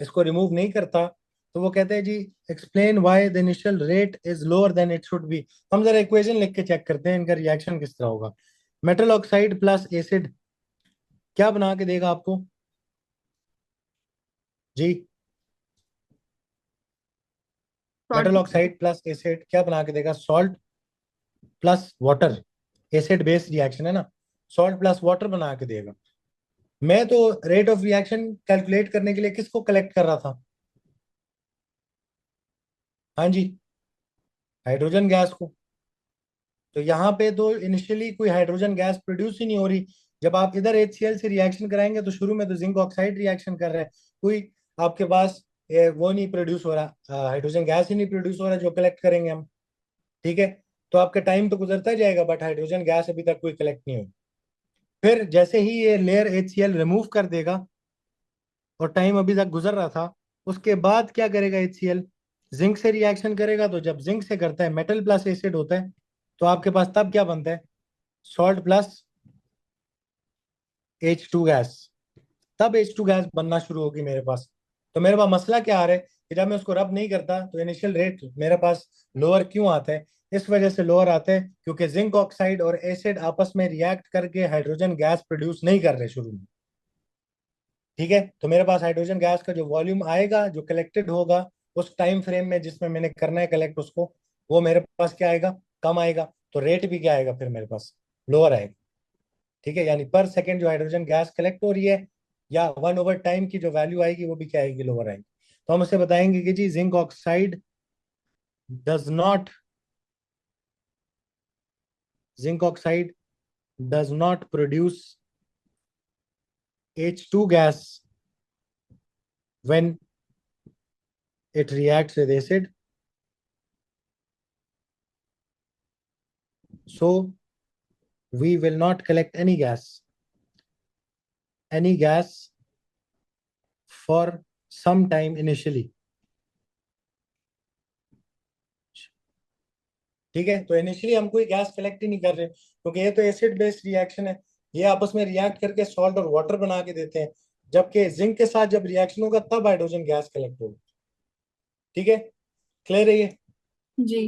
इसको रिमूव नहीं करता तो वो कहते हैं जी explain why the initial rate is lower than it should be. हम जरा इक्वेशन लिख के चेक करते हैं इनका रिएक्शन किस तरह होगा। मेटल ऑक्साइड प्लस एसिड क्या बना के देगा आपको जी? मेटल ऑक्साइड प्लस एसिड क्या बना के देगा, salt plus water. Acid base reaction है ना, सॉल्ट प्लस वाटर बना के देगा। मैं तो रेट ऑफ रिएक्शन कैलकुलेट करने के लिए किसको कलेक्ट कर रहा था? हाँ जी, हाइड्रोजन गैस को। तो यहाँ पे तो इनिशियली कोई हाइड्रोजन गैस प्रोड्यूस ही नहीं हो रही। जब आप इधर HCl से रिएक्शन कराएंगे तो शुरू में तो जिंक ऑक्साइड रिएक्शन कर रहा है, कोई आपके पास वो नहीं प्रोड्यूस हो रहा, हाइड्रोजन गैस ही नहीं प्रोड्यूस हो रहा जो कलेक्ट करेंगे हम। ठीक है, तो आपका टाइम तो गुजरता जाएगा बट हाइड्रोजन गैस अभी तक कोई कलेक्ट नहीं हुई। फिर जैसे ही ये लेयर HCl रिमूव कर देगा, और टाइम अभी तक गुजर रहा था, उसके बाद क्या करेगा HCl, जिंक से रिएक्शन करेगा। तो जब जिंक से करता है, मेटल प्लस एसिड होता है, तो आपके पास तब क्या बनता है, सॉल्ट प्लस H2 गैस। तब H2 गैस बनना शुरू होगी मेरे पास। तो मेरे पास मसला क्या आ रहा है कि जब मैं उसको रब नहीं करता तो इनिशियल रेट मेरे पास लोअर क्यों आता है? इस वजह से लोअर आता है क्योंकि जिंक ऑक्साइड और एसिड आपस में रिएक्ट करके हाइड्रोजन गैस प्रोड्यूस नहीं कर रहे शुरू में। ठीक है, तो मेरे पास हाइड्रोजन गैस का जो वॉल्यूम आएगा, जो कलेक्टेड होगा उस टाइम फ्रेम में जिसमें मैंने करना है कलेक्ट उसको, वो मेरे पास क्या आएगा, कम आएगा। तो रेट भी क्या आएगा फिर मेरे पास, लोअर आएगा। ठीक है, यानी पर सेकेंड जो हाइड्रोजन गैस कलेक्ट हो रही है या 1/टाइम की जो वैल्यू आएगी वो भी क्या आएगी, लोअर आएगी। तो हम उसे बताएंगे कि जी zinc oxide does not produce H2 gas when it reacts with acid. So we will not collect any gas for some time initially. ठीक है, तो इनिशियली हम कोई गैस कलेक्ट ही नहीं कर रहे क्योंकि ये तो एसिड बेस्ड रिएक्शन है, ये आपस में रिएक्ट करके सॉल्ट और वाटर बना के देते हैं, जबकि जिंक के साथ जब रिएक्शन होगा तब हाइड्रोजन गैस कलेक्ट होगा। ठीक है, क्लियर है ये? जी।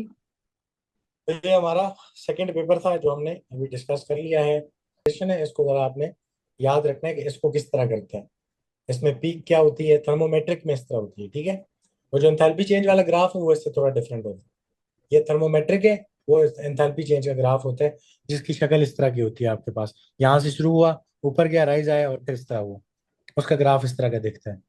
तो ये हमारा सेकंड पेपर था जो हमने अभी डिस्कस कर लिया है। क्वेश्चन है, इसको जरा आपने याद रखना है कि इसको किस तरह करते हैं। इसमें पीक क्या होती है, थर्मोमेट्रिक में इस तरह होती है। ठीक है, वो जो एंथैल्पी चेंज वाला ग्राफ है वो इससे थोड़ा डिफरेंट होता है। ये थर्मोमेट्रिक है, वो एंथैल्पी चेंज का ग्राफ होता है जिसकी शक्ल इस तरह की होती है आपके पास। यहाँ से शुरू हुआ, ऊपर गया, राइज आया और फिर इस तरह हुआ, उसका ग्राफ इस तरह का दिखता है।